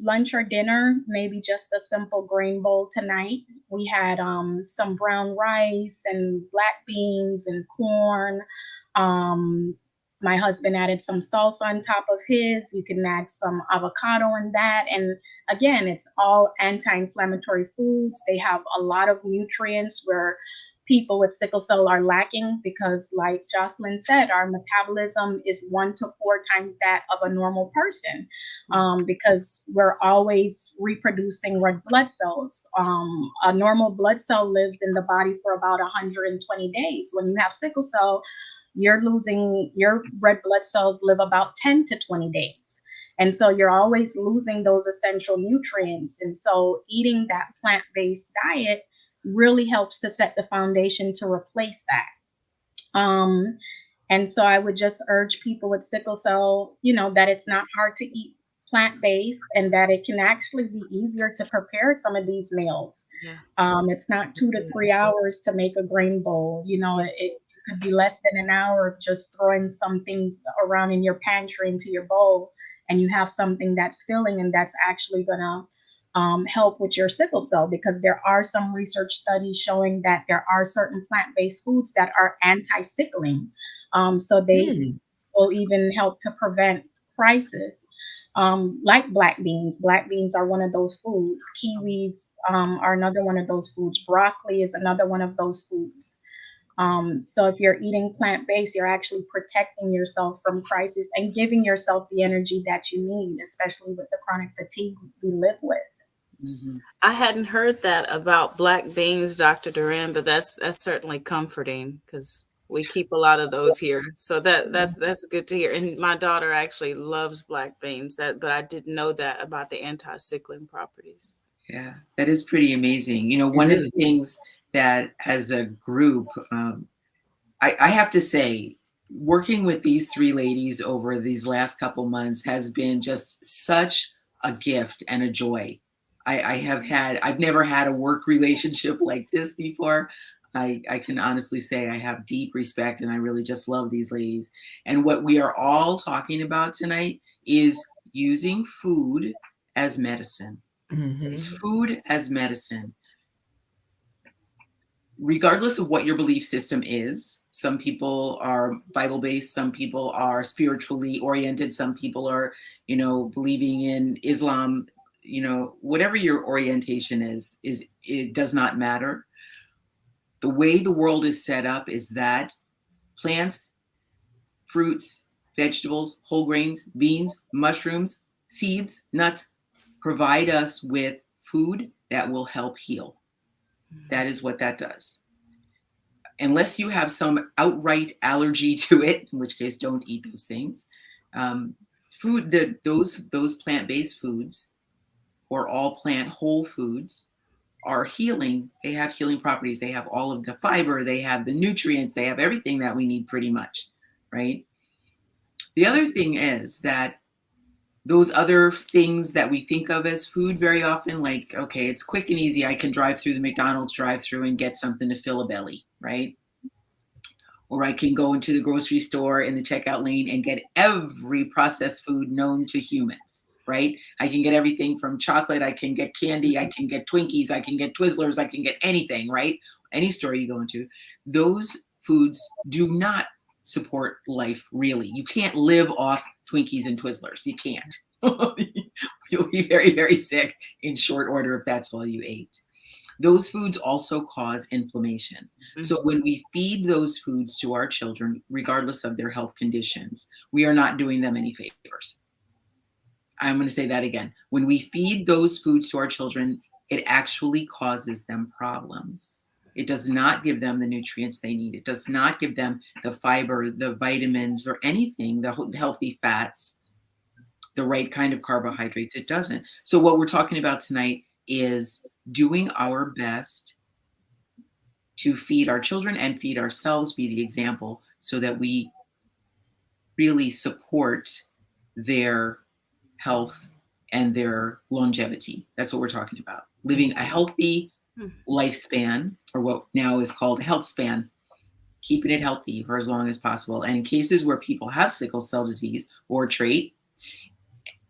lunch or dinner, maybe just a simple grain bowl tonight. We had some brown rice and black beans and corn. My husband added some salsa on top of his. You can add some avocado in that. And again, it's all anti-inflammatory foods. They have a lot of nutrients where people with sickle cell are lacking because, like Jocelyn said, our metabolism is 1 to 4 times that of a normal person because we're always reproducing red blood cells. A normal blood cell lives in the body for about 120 days. When you have sickle cell, your red blood cells live about 10 to 20 days. And so you're always losing those essential nutrients. And so eating that plant-based diet really helps to set the foundation to replace that. And so I would just urge people with sickle cell, that it's not hard to eat plant-based and that it can actually be easier to prepare some of these meals. Yeah. It's not 2 to 3 hours to make a grain bowl. It could be less than an hour of just throwing some things around in your pantry into your bowl, and you have something that's filling and that's actually going to help with your sickle cell, because there are some research studies showing that there are certain plant-based foods that are anti-sickling. So they will even help to prevent crisis, like black beans. Black beans are one of those foods. Kiwis are another one of those foods. Broccoli is another one of those foods. So if you're eating plant-based, you're actually protecting yourself from crisis and giving yourself the energy that you need, especially with the chronic fatigue we live with. Mm-hmm. I hadn't heard that about black beans, Dr. Duran, but that's certainly comforting because we keep a lot of those here. So that's good to hear. And my daughter actually loves black beans, but I didn't know that about the anti-sickling properties. Yeah, that is pretty amazing. One of the things that as a group, I have to say, working with these three ladies over these last couple months has been just such a gift and a joy. I've never had a work relationship like this before. I can honestly say I have deep respect and I really just love these ladies. And what we are all talking about tonight is using food as medicine. It's food as medicine. Regardless of what your belief system is, some people are Bible-based, some people are spiritually oriented, some people are, believing in Islam, whatever your orientation is it does not matter. The way the world is set up is that plants, fruits, vegetables, whole grains, beans, mushrooms, seeds, nuts provide us with food that will help heal. That is what that does. Unless you have some outright allergy to it, in which case don't eat those things. Those plant-based foods or all plant whole foods are healing. They have healing properties. They have all of the fiber. They have the nutrients. They have everything that we need pretty much, right? The other thing is that those other things that we think of as food very often, like, okay, it's quick and easy. I can drive through the McDonald's drive-through and get something to fill a belly, right? Or I can go into the grocery store in the checkout lane and get every processed food known to humans, right? I can get everything from chocolate. I can get candy. I can get Twinkies. I can get Twizzlers. I can get anything, right? Any store you go into. Those foods do not support life, really. You can't live off Twinkies and Twizzlers. You can't. You'll be very, very sick in short order if that's all you ate. Those foods also cause inflammation. Mm-hmm. So when we feed those foods to our children, regardless of their health conditions, we are not doing them any favors. I'm going to say that again. When we feed those foods to our children, it actually causes them problems. It does not give them the nutrients they need. It does not give them the fiber, the vitamins, or anything, the healthy fats, the right kind of carbohydrates. It doesn't. So what we're talking about tonight is doing our best to feed our children and feed ourselves, be the example, so that we really support their health and their longevity. That's what we're talking about. Living a healthy lifespan, or what now is called a health span, keeping it healthy for as long as possible. And in cases where people have sickle cell disease or trait,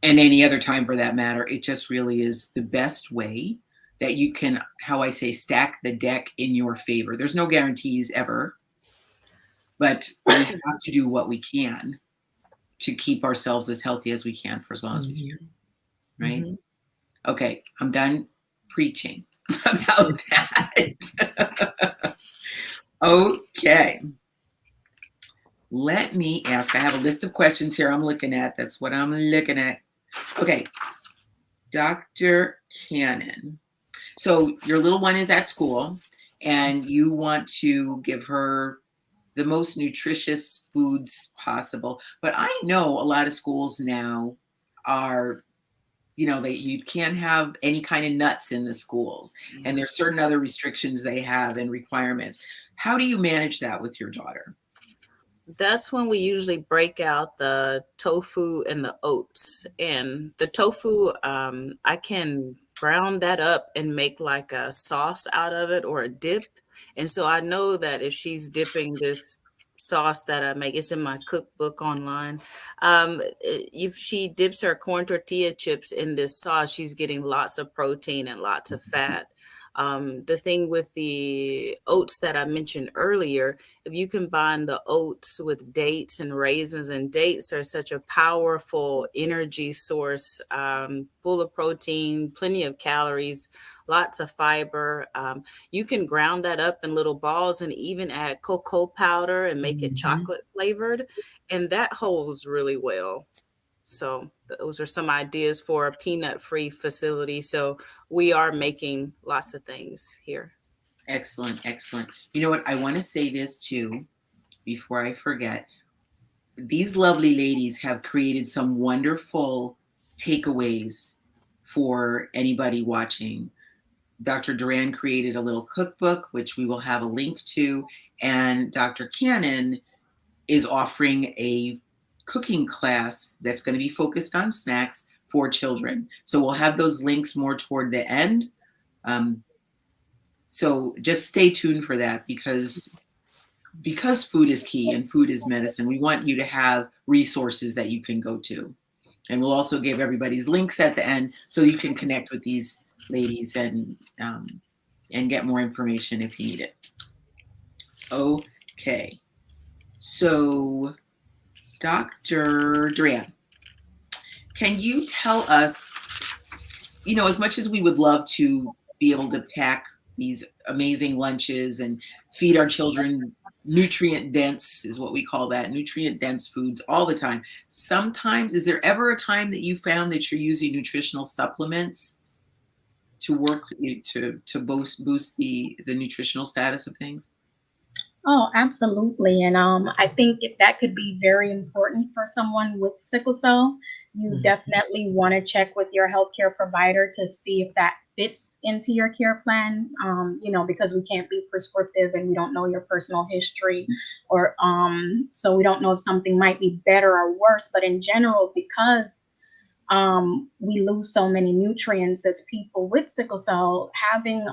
and any other time for that matter, it just really is the best way that you can, how I say, stack the deck in your favor. There's no guarantees ever, but we have to do what we can to keep ourselves as healthy as we can for as long as we can, right? Mm-hmm. Okay, I'm done preaching about that. Okay. Let me ask, I have a list of questions here I'm looking at. That's what I'm looking at. Okay, Dr. Cannon. So your little one is at school and you want to give her the most nutritious foods possible. But I know a lot of schools now are, you can't have any kind of nuts in the schools, and there's certain other restrictions they have and requirements. How do you manage that with your daughter? That's when we usually break out the tofu and the oats. And the tofu, I can ground that up and make like a sauce out of it or a dip. And so I know that if she's dipping this sauce that I make, it's in my cookbook online. If she dips her corn tortilla chips in this sauce, she's getting lots of protein and lots of fat. The thing with the oats that I mentioned earlier, if you combine the oats with dates and raisins, and dates are such a powerful energy source, full of protein, plenty of calories, lots of fiber. You can ground that up in little balls and even add cocoa powder and make it chocolate flavored, and that holds really well. So those are some ideas for a peanut-free facility. So we are making lots of things here. Excellent, excellent. You know what? I want to say this too before I forget. These lovely ladies have created some wonderful takeaways for anybody watching. Dr. Duran created a little cookbook, which we will have a link to, and Dr. Cannon is offering a cooking class that's going to be focused on snacks for children. So we'll have those links more toward the end. So just stay tuned for that, because food is key and food is medicine. We want you to have resources that you can go to. And we'll also give everybody's links at the end so you can connect with these ladies and get more information if you need it. Okay. So, Dr. Duran, can you tell us, as much as we would love to be able to pack these amazing lunches and feed our children nutrient dense, is what we call that, nutrient dense foods all the time. Sometimes, is there ever a time that you found that you're using nutritional supplements to work to boost the nutritional status of things? Oh, absolutely. And I think that could be very important for someone with sickle cell. You definitely want to check with your healthcare provider to see if that fits into your care plan, because we can't be prescriptive and we don't know your personal history, or so we don't know if something might be better or worse. But in general, because we lose so many nutrients as people with sickle cell, having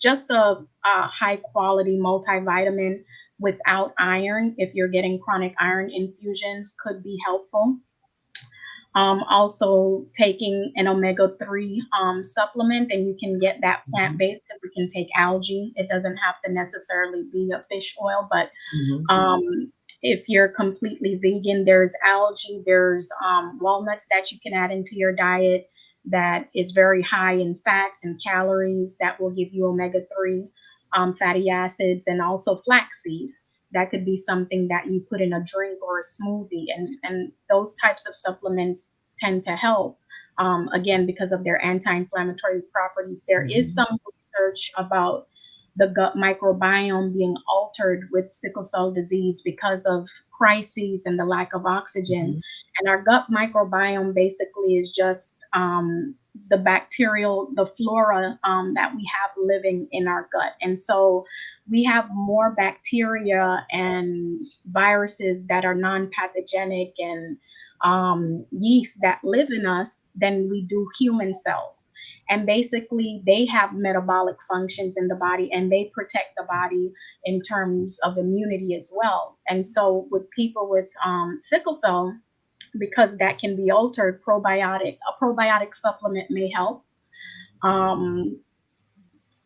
just a high quality multivitamin without iron, if you're getting chronic iron infusions, could be helpful. Also taking an omega-3 supplement, and you can get that plant-based because we can take algae. It doesn't have to necessarily be a fish oil, but if you're completely vegan, there's algae, there's walnuts that you can add into your diet that is very high in fats and calories that will give you omega-3 fatty acids, and also flaxseed. That could be something that you put in a drink or a smoothie, and those types of supplements tend to help, again, because of their anti-inflammatory properties. There is some research about the gut microbiome being altered with sickle cell disease because of crises and the lack of oxygen. And our gut microbiome basically is just the flora that we have living in our gut. And so we have more bacteria and viruses that are non-pathogenic and yeast that live in us than we do human cells. And basically they have metabolic functions in the body, and they protect the body in terms of immunity as well. And so with people with sickle cell, because that can be altered, a probiotic supplement may help. And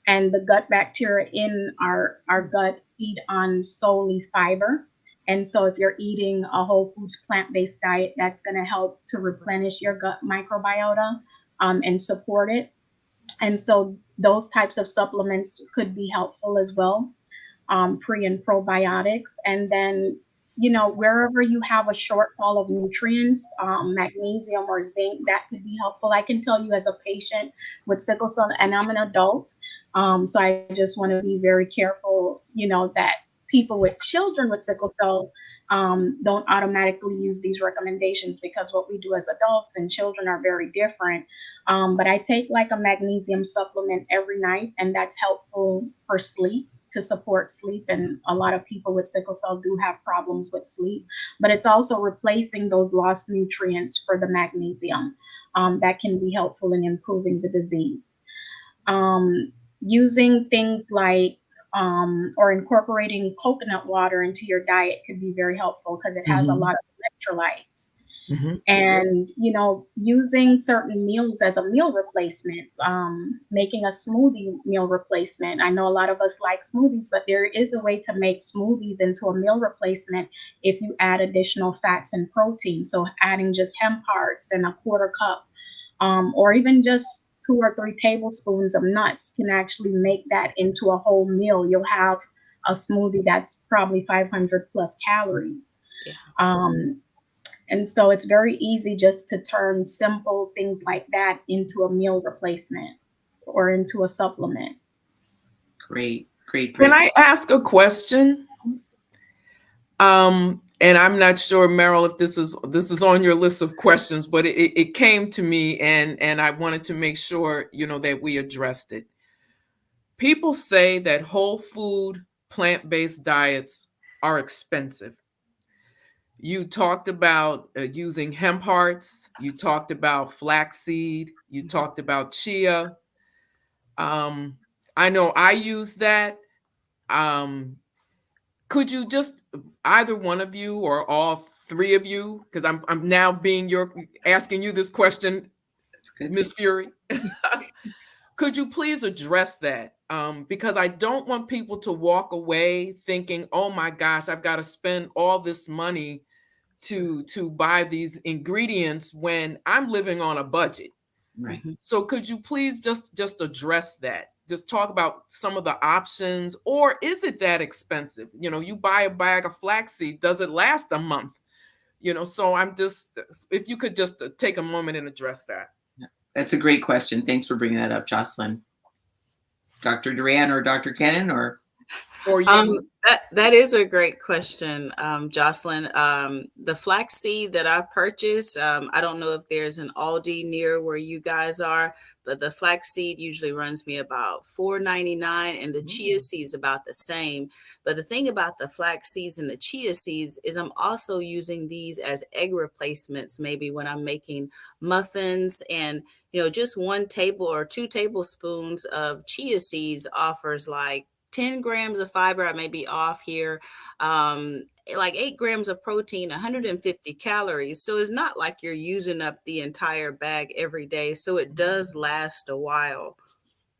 the gut bacteria in our gut feed on solely fiber. And so if you're eating a whole foods plant-based diet, that's going to help to replenish your gut microbiota and support it. And so those types of supplements could be helpful as well, pre and probiotics. And then, wherever you have a shortfall of nutrients, magnesium or zinc, that could be helpful. I can tell you as a patient with sickle cell, and I'm an adult, so I just want to be very careful, that people with children with sickle cell don't automatically use these recommendations, because what we do as adults and children are very different. But I take like a magnesium supplement every night, and that's helpful for sleep, to support sleep. And a lot of people with sickle cell do have problems with sleep, but it's also replacing those lost nutrients for the magnesium that can be helpful in improving the disease. Using things like or incorporating coconut water into your diet could be very helpful, because it has a lot of electrolytes. And, you know, using certain meals as a meal replacement, making a smoothie meal replacement. I know a lot of us like smoothies, but there is a way to make smoothies into a meal replacement if you add additional fats and protein. So adding just hemp hearts and a quarter cup, or even just 2 or 3 tablespoons of nuts can actually make that into a whole meal. You'll have a smoothie that's probably 500 plus calories. And so it's very easy just to turn simple things like that into a meal replacement or into a supplement. Great. Can I ask a question? And I'm not sure, Meryl, if this is on your list of questions, but it came to me, and I wanted to make sure, you know, that we addressed it. People say that whole food, plant-based diets are expensive. You talked about using hemp hearts. You talked about flaxseed. You talked about chia. I know I use that. Could you just, either one of you or all 3 of you, because I'm now asking you this question, Ms. Fury. Could you please address that? Because I don't want people to walk away thinking, oh my gosh, I've got to spend all this money to buy these ingredients when I'm living on a budget. Right. So could you please just address that? Just talk about some of the options, or is it that expensive? You know, you buy a bag of flaxseed, does it last a month? You know, so I'm just, if you could just take a moment and address that. That's a great question. Thanks for bringing that up, Jocelyn. Dr. Duran or Dr. Kennan or you? That is a great question, Jocelyn. The flaxseed that I purchased, I don't know if there's an Aldi near where you guys are, but the flaxseed usually runs me about $4.99, and the chia seeds about the same. But the thing about the flax seeds and the chia seeds is I'm also using these as egg replacements, maybe when I'm making muffins. And, you know, just 1 table or 2 tablespoons of chia seeds offers like 10 grams of fiber. I may be off here. Like 8 grams of protein, 150 calories. So it's not like you're using up the entire bag every day. So it does last a while.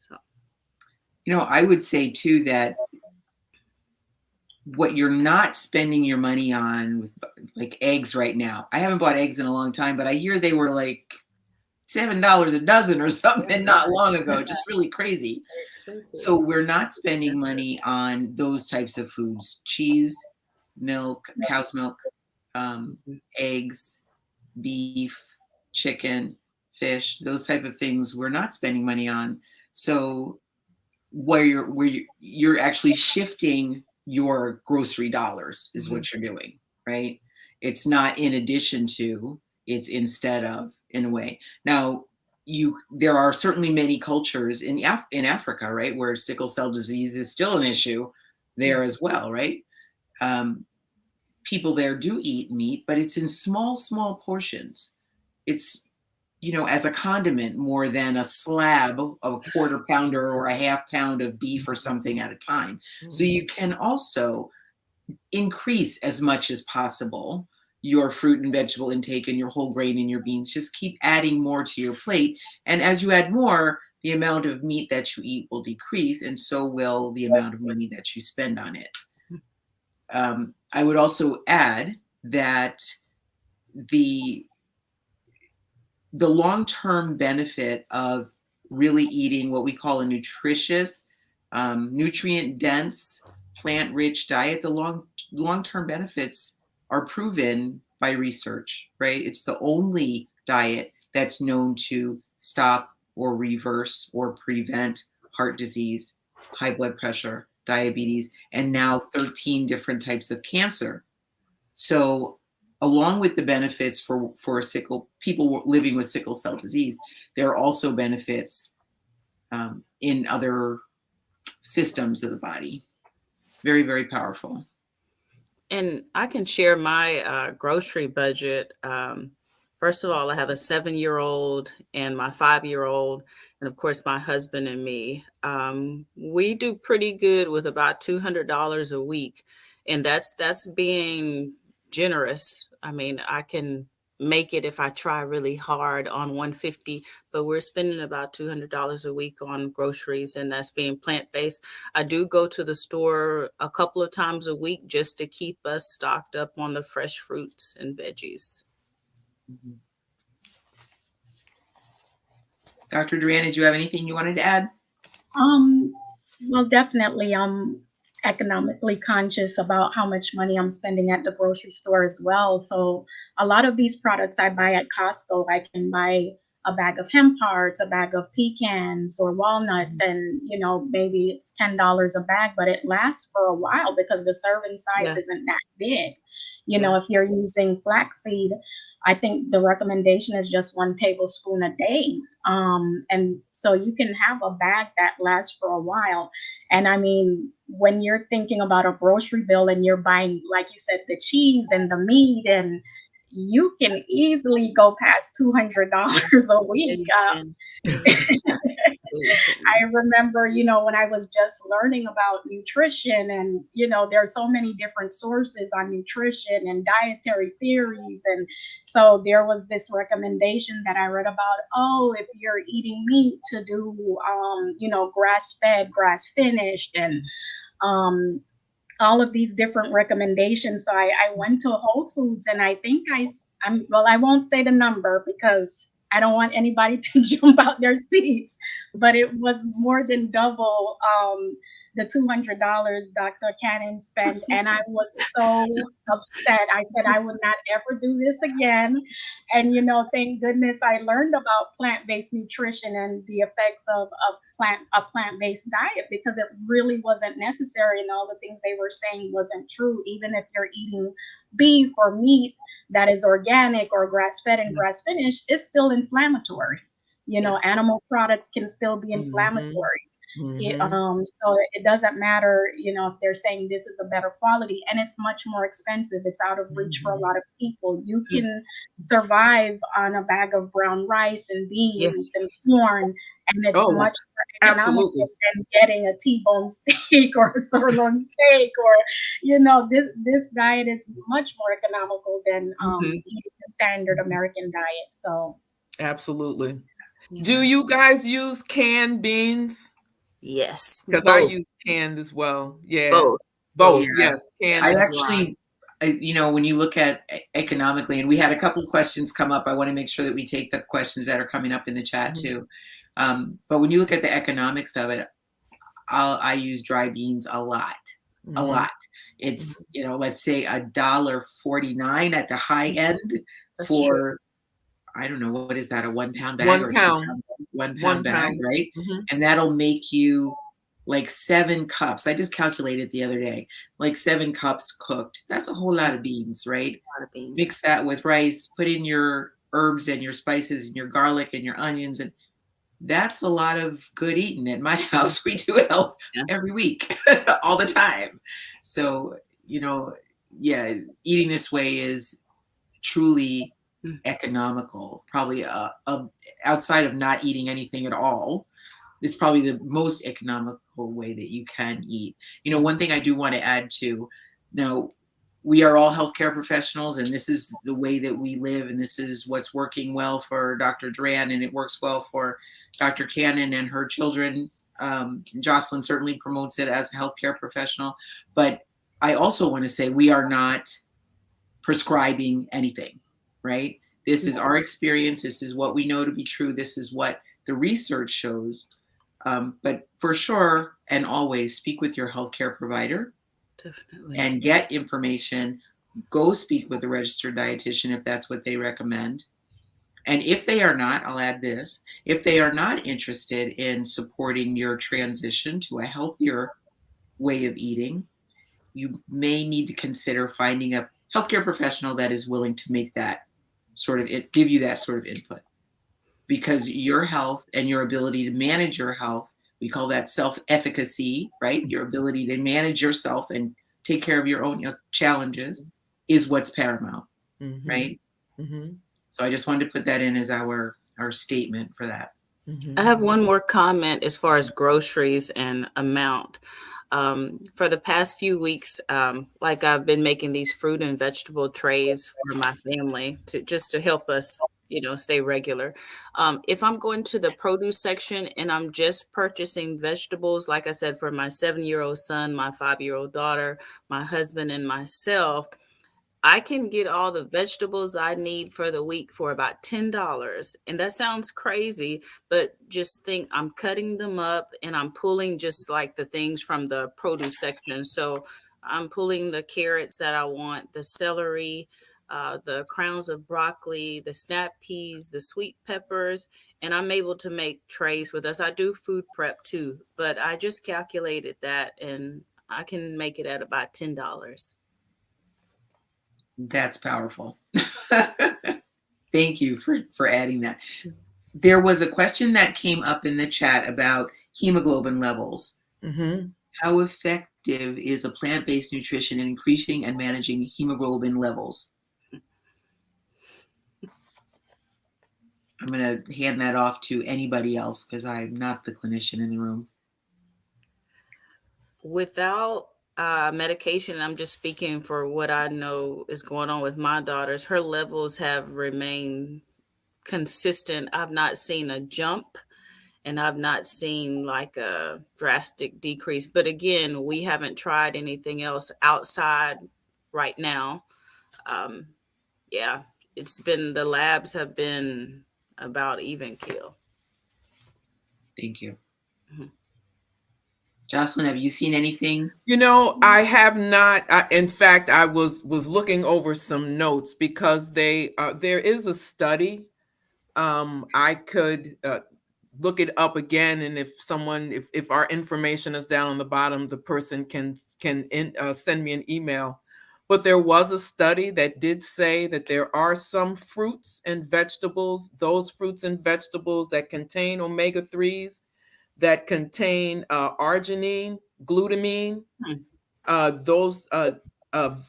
So, you know, I would say too that what you're not spending your money on, like eggs right now. I haven't bought eggs in a long time, but I hear they were like $7 a dozen or something not long ago, just really crazy. So we're not spending money on those types of foods: cheese, milk, cow's milk, eggs, beef, chicken, fish, those type of things we're not spending money on. So where you're actually shifting your grocery dollars is what you're doing, right? It's not in addition to, it's instead of, in a way. Now, there are certainly many cultures in Africa, right, where sickle cell disease is still an issue there as well, right? People there do eat meat, but it's in small portions. It's, you know, as a condiment more than a slab of a quarter pounder or a half pound of beef or something at a time. So you can also increase as much as possible your fruit and vegetable intake and your whole grain and your beans. Just keep adding more to your plate. And as you add more, the amount of meat that you eat will decrease, and so will the amount of money that you spend on it. I would also add that the long-term benefit of really eating what we call a nutritious, nutrient-dense, plant-rich diet, the long-term benefits are proven by research, right? It's the only diet that's known to stop or reverse or prevent heart disease, high blood pressure, diabetes, and now 13 different types of cancer. So along with the benefits for people living with sickle cell disease, there are also benefits in other systems of the body. Very, very powerful. And I can share my grocery budget. First of all, I have a 7-year-old and my 5-year-old, and of course, my husband and me. We do pretty good with about $200 a week, and that's being generous. I mean, I can make it if I try really hard on 150, but we're spending about $200 a week on groceries, and that's being plant-based. I do go to the store a couple of times a week just to keep us stocked up on the fresh fruits and veggies. Mhm. Dr. Duran, did you have anything you wanted to add? Well, definitely, I'm economically conscious about how much money I'm spending at the grocery store as well. So a lot of these products I buy at Costco, I can buy a bag of hemp hearts, a bag of pecans or walnuts, and maybe it's $10 a bag, but it lasts for a while because the serving size Yeah, isn't that big. yeah, If you're using flaxseed, I think the recommendation is just 1 tablespoon a day. And so you can have a bag that lasts for a while. And I mean, when you're thinking about a grocery bill and you're buying, like you said, the cheese and the meat, and you can easily go past $200 a yeah, week. you can. Absolutely I can. remember, when I was just learning about nutrition, and, there are so many different sources on nutrition and dietary theories. And so there was this recommendation that I read about, oh, if you're eating meat, to do, grass fed, grass finished, and, um, all of these different recommendations. So I went to Whole Foods, and I think well, I won't say the number because I don't want anybody to jump out their seats, but it was more than double the $200 Dr. Cannon spent. And I was so upset. I said, I would not ever do this again. And, thank goodness I learned about plant-based nutrition and the effects of a plant-based diet, because it really wasn't necessary, and all the things they were saying wasn't true. Even if you're eating beef or meat that is organic or grass-fed and Yeah, grass-finished, it's still inflammatory. yeah, Animal products can still be Mm-hmm. inflammatory. Mm-hmm. So it doesn't matter, if they're saying this is a better quality, and it's much more expensive. It's out of reach for a Mm-hmm. lot of people. You mm, can survive on a bag of brown rice and beans yes, and corn, and it's Oh, much more economical absolutely. than getting a T-bone steak or a sirloin steak, or, this diet is much more economical than hmm, eating the standard American diet. So Absolutely. Do yeah, you guys use canned beans? yes, Because I both, use canned as well. Yeah. both, Both. both. Yeah, Yes. Yeah, Canned I and dry. actually, when you look at economically, and we had a couple of questions come up, I want to make sure that we take the questions that are coming up in the chat Mhm. too. But when you look at the economics of it, I use dry beans a lot, a Mhm. lot. It's, let's say $1.49 at the high end that's true. for, I don't know, what is that, a 1 pound bag or 1 a 2 pound. pound, 1 pound 1 bag, pound. right? Mhm. And that'll make you like 7 cups. I just calculated the other day, like 7 cups cooked. That's a whole lot of beans, right? A lot of beans. Mix that with rice, put in your herbs and your spices and your garlic and your onions, and that's a lot of good eating. At my house, we do it Yeah. every week, all the time. So, you know, yeah, eating this way is truly Mm. economical. Probably outside of not eating anything at all, it's probably the most economical way that you can eat. One thing I do want to add to, now we are all healthcare professionals, and this is the way that we live, and this is what's working well for Dr. Duran, and it works well for Dr. Cannon and her children. Jocelyn certainly promotes it as a healthcare professional, but I also want to say we are not prescribing anything, right? This is our experience. This is what we know to be true. This is what the research shows. But for sure, and always speak with your healthcare provider Definitely. and get information. Go speak with a registered dietitian if that's what they recommend. And if they are not, I'll add this, if they are not interested in supporting your transition to a healthier way of eating, you may need to consider finding a healthcare professional that is willing to make that give you that sort of input. Because your health and your ability to manage your health, we call that self-efficacy, right? Your ability to manage yourself and take care of your own challenges is what's paramount, Mm-hmm. right? Mm-hmm. So I just wanted to put that in as our statement for that. I have one more comment as far as groceries and amount. For the past few weeks, like I've been making these fruit and vegetable trays for my family to help us, stay regular. If I'm going to the produce section and I'm just purchasing vegetables, like I said, for my 7-year-old son, my 5-year-old daughter, my husband, and myself, I can get all the vegetables I need for the week for about $10. And that sounds crazy, but just think I'm cutting them up and I'm pulling just like the things from the produce section. So I'm pulling the carrots that I want, the celery, the crowns of broccoli, the snap peas, the sweet peppers, and I'm able to make trays with us. I do food prep too, but I just calculated that and I can make it at about $10. That's powerful. Thank you for adding that. There was a question that came up in the chat about hemoglobin levels. Mm-hmm. How effective is a plant-based nutrition in increasing and managing hemoglobin levels? I'm going to hand that off to anybody else because I'm not the clinician in the room. Without medication, I'm just speaking for what I know is going on with my daughters, her levels have remained consistent. I've not seen a jump and I've not seen like a drastic decrease. But again, we haven't tried anything else outside right now. Yeah, the labs have been about even kill. Thank you. Mhm. Jocelyn, have you seen anything? I have not. In fact, I was looking over some notes because there is a study. I could look it up again, and if our information is down on the bottom, the person can send me an email. But there was a study that did say that there are some fruits and vegetables, those fruits and vegetables that contain omega-3s, that contain arginine, glutamine, those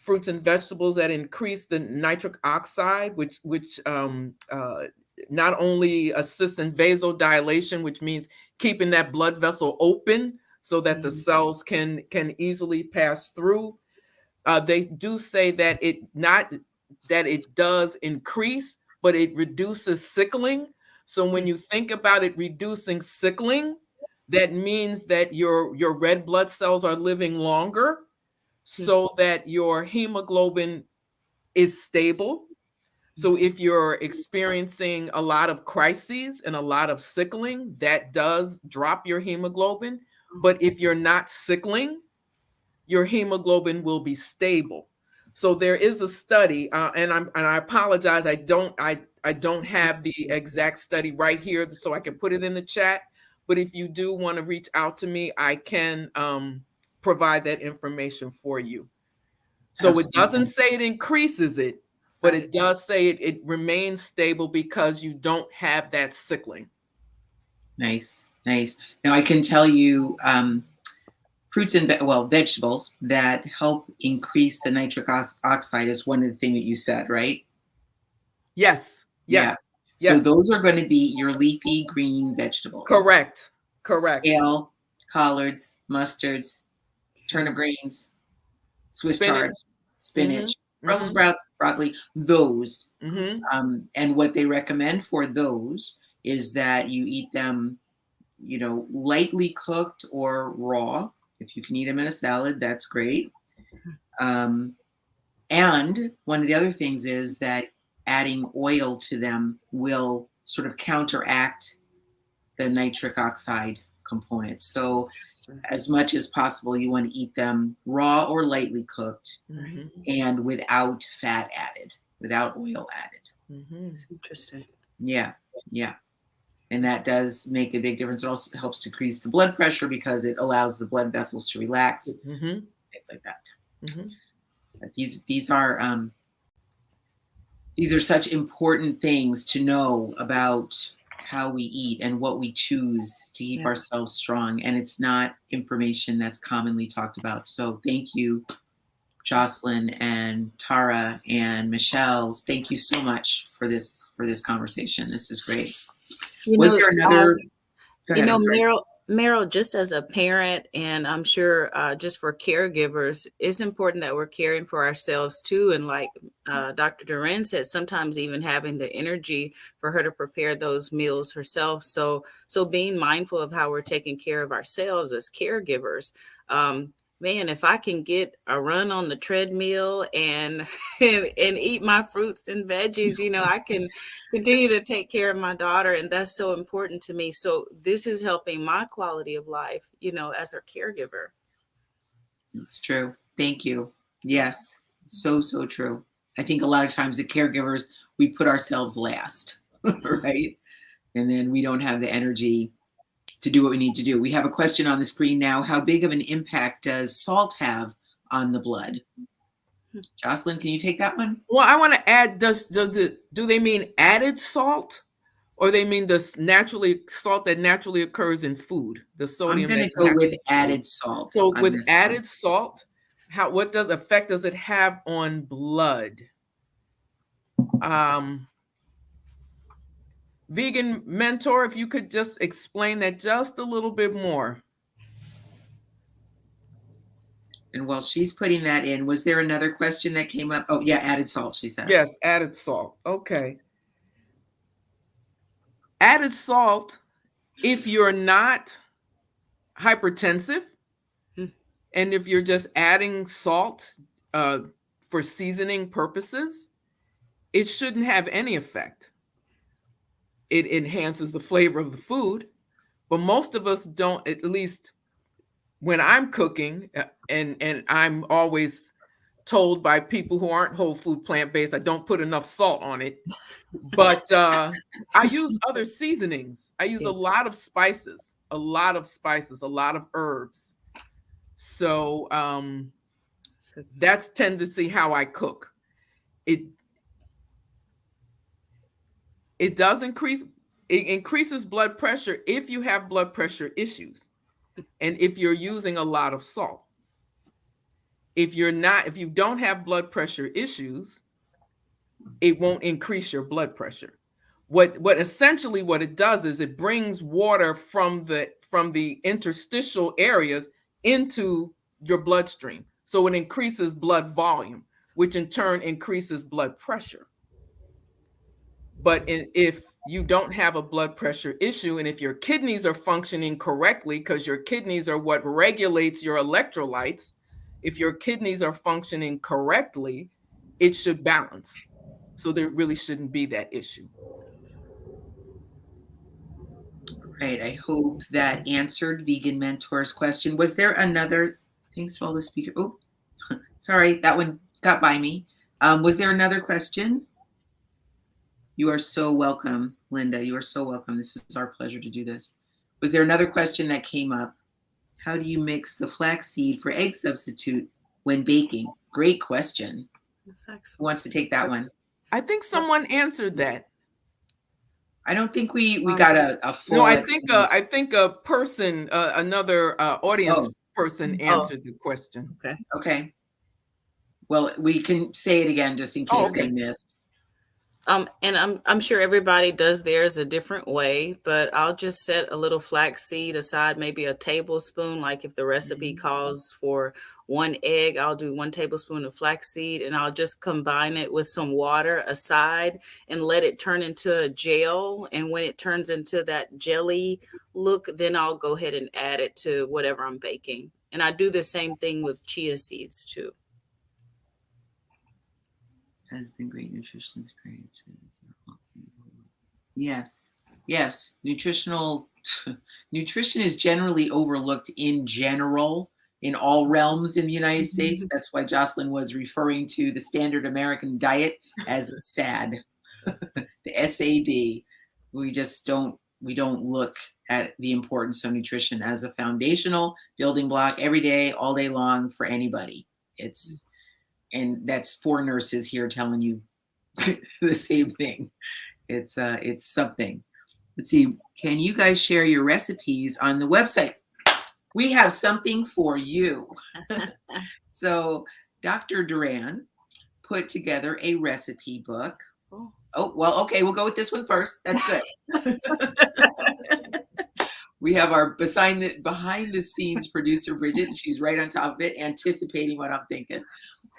fruits and vegetables that increase the nitric oxide, which not only assists in vasodilation, which means keeping that blood vessel open so that the cells can easily pass through. They do say that it does increase, but it reduces sickling. So when you think about it reducing sickling, that means that your red blood cells are living longer, so that your hemoglobin is stable. So if you're experiencing a lot of crises and a lot of sickling, that does drop your hemoglobin. But if you're not sickling, your hemoglobin will be stable. So there is a study, and I apologize, I don't have the exact study right here, so I can put it in the chat. But if you do want to reach out to me, I can provide that information for you. So Absolutely. it doesn't say it increases it, but it does say it remains stable because you don't have that sickling. Nice. Now I can tell you fruits and vegetables that help increase the nitric oxide is one of the things that you said, right? Yes. Yeah. So those are going to be your leafy green vegetables. Correct. Kale, collards, mustards, turnip greens, Swiss chard, spinach, Brussels sprouts, broccoli, those. And what they recommend for those is that you eat them, lightly cooked or raw. If you can eat them in a salad, that's great. And one of the other things is that adding oil to them will sort of counteract the nitric oxide component. So as much as possible, you want to eat them raw or lightly cooked and without fat added, without oil added. It's interesting. Yeah. And that does make a big difference. It also helps decrease the blood pressure because it allows the blood vessels to relax, things like that. But these are such important things to know about how we eat and what we choose to keep ourselves strong. And it's not information that's commonly talked about. So thank you, Jocelyn and Tara and Michelle. Thank you so much for this conversation. This is great. Was there another? Go ahead, I'm sorry. Meryl, just as a parent, and I'm sure just for caregivers, it's important that we're caring for ourselves too. And like Dr. Duran said, sometimes even having the energy for her to prepare those meals herself. So being mindful of how we're taking care of ourselves as caregivers. Man, if I can get a run on the treadmill and eat my fruits and veggies, I can continue to take care of my daughter. And that's so important to me. So this is helping my quality of life, as a caregiver. It's true. Thank you. Yes. So true. I think a lot of times the caregivers, we put ourselves last, right? And then we don't have the energy to do what we need to do. We have a question on the screen now. How big of an impact does salt have on the blood? Jocelyn, can you take that one? Well, I want to add, do they mean added salt, or they mean the salt that naturally occurs in food, the sodium? I'm going to go with added salt. So with added salt, what effect does it have on blood? Vegan mentor, if you could just explain that just a little bit more. And while she's putting that in, was there another question that came up? Oh, yeah, added salt, she said. Yes, added salt. Okay. Added salt, if you're not hypertensive, and if you're just adding salt for seasoning purposes, it shouldn't have any effect. It enhances the flavor of the food, but most of us don't, at least when I'm cooking, and I'm always told by people who aren't whole food plant-based, I don't put enough salt on it. But I use other seasonings. I use a lot of spices, a lot of herbs. So that's tendency how I cook. It does increases blood pressure if you have blood pressure issues and if you're using a lot of salt. If you don't have blood pressure issues, it won't increase your blood pressure. What essentially what it does is it brings water from the interstitial areas into your bloodstream. So it increases blood volume, which in turn increases blood pressure. But if you don't have a blood pressure issue, and if your kidneys are functioning correctly, because your kidneys are what regulates your electrolytes, if your kidneys are functioning correctly, it should balance. So there really shouldn't be that issue. Right. I hope that answered Vegan Mentor's question. Was there another? Thanks for all the speaker. Oh, sorry, that one got by me. Was there another question? You are so welcome, Linda. You are so welcome. This is our pleasure to do this. Was there another question that came up? How do you mix the flaxseed for egg substitute when baking? Great question. Who wants to take that one? I think someone answered that. I don't think we got a full. No, I think a person, another audience person answered the question. Okay. Well, we can say it again just in case they missed. And I'm sure everybody does theirs a different way, but I'll just set a little flaxseed aside, maybe a tablespoon. Like if the recipe calls for 1 egg, I'll do 1 tablespoon of flaxseed, and I'll just combine it with some water aside and let it turn into a gel. And when it turns into that jelly look, then I'll go ahead and add it to whatever I'm baking. And I do the same thing with chia seeds too. Has been great nutritional experiences. Yes. Nutrition is generally overlooked in general in all realms in the United States. That's why Jocelyn was referring to the standard American diet as SAD, the SAD. We just don't we don't look at the importance of nutrition as a foundational building block every day, all day long for anybody. And that's 4 nurses here telling you the same thing. It's something. Let's see. Can you guys share your recipes on the website? We have something for you. So Dr. Duran put together a recipe book. Oh, well, okay, we'll go with this one first. That's good. We have our behind the scenes producer, Bridget. She's right on top of it, anticipating what I'm thinking.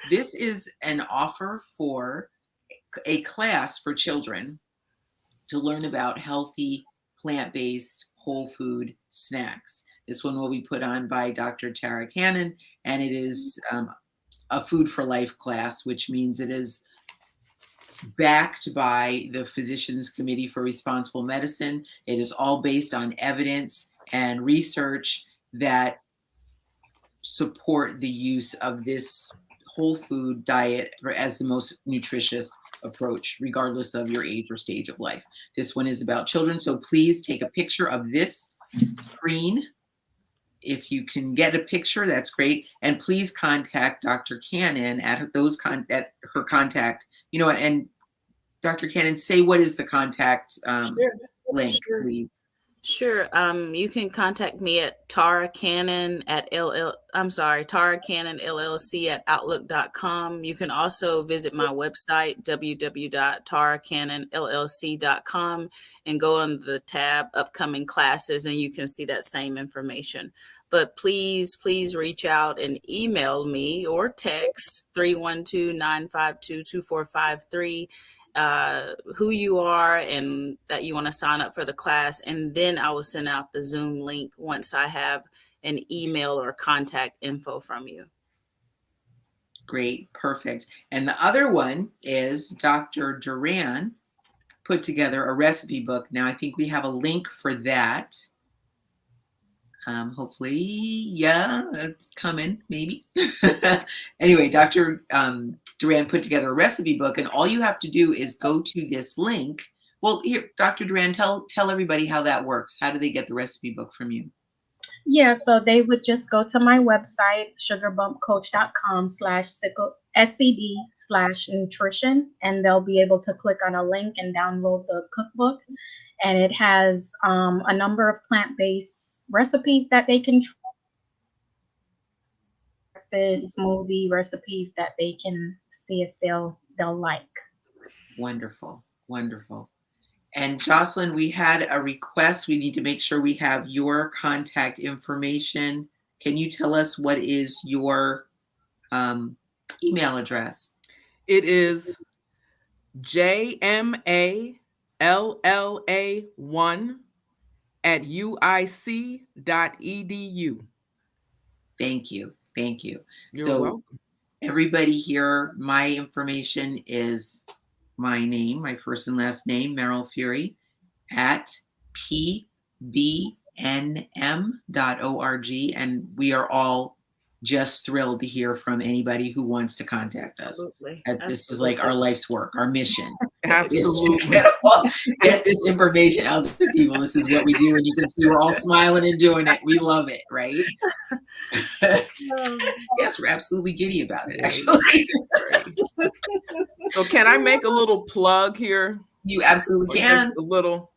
This is an offer for a class for children to learn about healthy, plant-based, whole food snacks. This one will be put on by Dr. Tara Cannon, and it is a Food for Life class, which means it is backed by the Physicians Committee for Responsible Medicine. It is all based on evidence and research that support the use of this whole food diet as the most nutritious approach, regardless of your age or stage of life. This one is about children, so please take a picture of this screen. If you can get a picture, that's great. And please contact Dr. Cannon at her contact. You know, and Dr. Cannon, say what is the contact link, please. Sure. You can contact me at Tara Cannon Tara Cannon LLC at outlook.com. You can also visit my website, www.taracannonllc.com, and go on the tab upcoming classes, and you can see that same information. But please reach out and email me or text 312-952-2453. Who you are and that you want to sign up for the class, and then I will send out the Zoom link once I have an email or contact info from you. Great, perfect. And the other one is Dr. Duran put together a recipe book. Now I think we have a link for that. Hopefully, yeah, it's coming, maybe. Anyway, Dr. Duran put together a recipe book, and all you have to do is go to this link. Well, here, Dr. Duran, tell everybody how that works. How do they get the recipe book from you? Yeah, so they would just go to my website, sugarbumpcoach.com/SCD/nutrition, and they'll be able to click on a link and download the cookbook. And it has a number of plant-based recipes that they can try. Breakfast, smoothie recipes that they can see if they'll like. Wonderful, wonderful. And Jocelyn, we had a request. We need to make sure we have your contact information. Can you tell us what is your email address? It is jmalla1@uic.edu. Thank you. Thank you. You're welcome. Everybody here, my information is my name, my first and last name, Merrill Fury, at pbnm.org. And we are all just thrilled to hear from anybody who wants to contact us. Absolutely. This is like our life's work, our mission. Absolutely. Get this information out to people. This is what we do. And you can see we're all smiling and doing it. We love it, right? Yes, we're absolutely giddy about it, actually. So can I make a little plug here? You absolutely can. A little.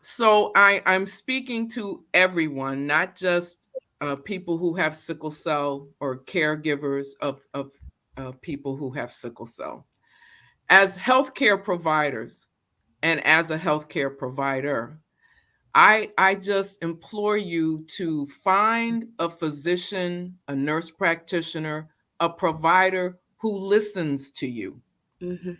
So I'm speaking to everyone, not just people who have sickle cell or caregivers of people who have sickle cell. As healthcare providers and as a healthcare provider, I just implore you to find a physician, a nurse practitioner, a provider who listens to you. Mm-hmm.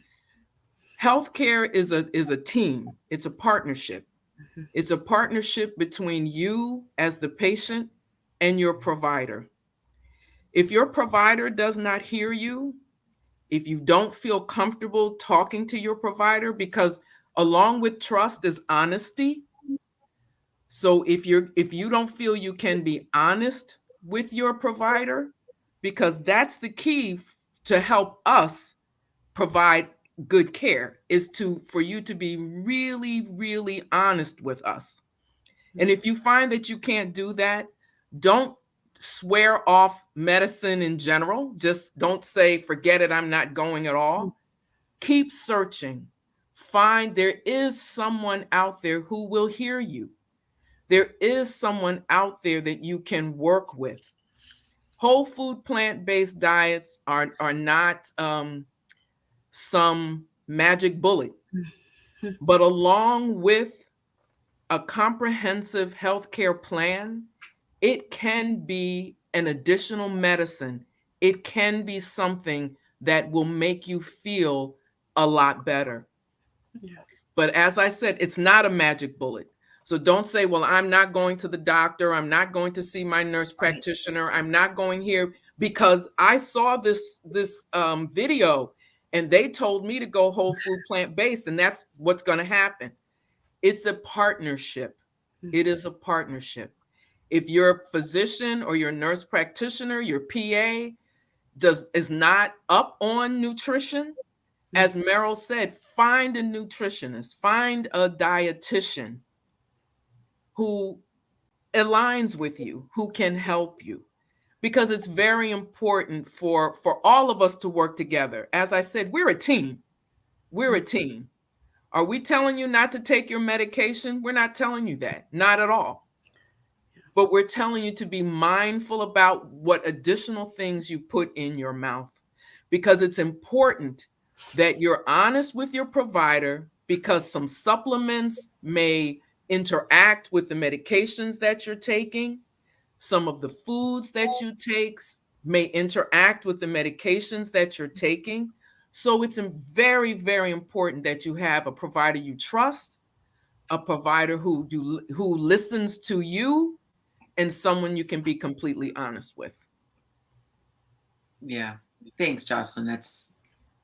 Healthcare is a team. It's a partnership. Mm-hmm. It's a partnership between you as the patient and your provider. If your provider does not hear you, if you don't feel comfortable talking to your provider, because along with trust is honesty. So if you don't feel you can be honest with your provider, because that's the key to help us provide good care is for you to be really, really honest with us. And if you find that you can't do that, don't swear off medicine in general. Just don't say, forget it, I'm not going at all. Keep searching. Find there is someone out there who will hear you. There is someone out there that you can work with. Whole food plant-based diets are not some magic bullet, but along with a comprehensive healthcare plan, it can be an additional medicine. It can be something that will make you feel a lot better. Yeah. But as I said, it's not a magic bullet. So don't say, well, I'm not going to the doctor. I'm not going to see my nurse practitioner. I'm not going here because I saw this video and they told me to go whole food plant-based, and that's what's going to happen. It's a partnership. It is a partnership. If your physician or your nurse practitioner, your PA is not up on nutrition, as Meryl said, find a nutritionist, find a dietitian who aligns with you, who can help you, because it's very important for all of us to work together. As I said, we're a team. We're a team. Are we telling you not to take your medication? We're not telling you that, not at all. But we're telling you to be mindful about what additional things you put in your mouth, because it's important that you're honest with your provider, because some supplements may interact with the medications that you're taking. Some of the foods that you take may interact with the medications that you're taking. So it's very, very important that you have a provider you trust, a provider who listens to you, and someone you can be completely honest with. Yeah. Thanks, Jocelyn. That's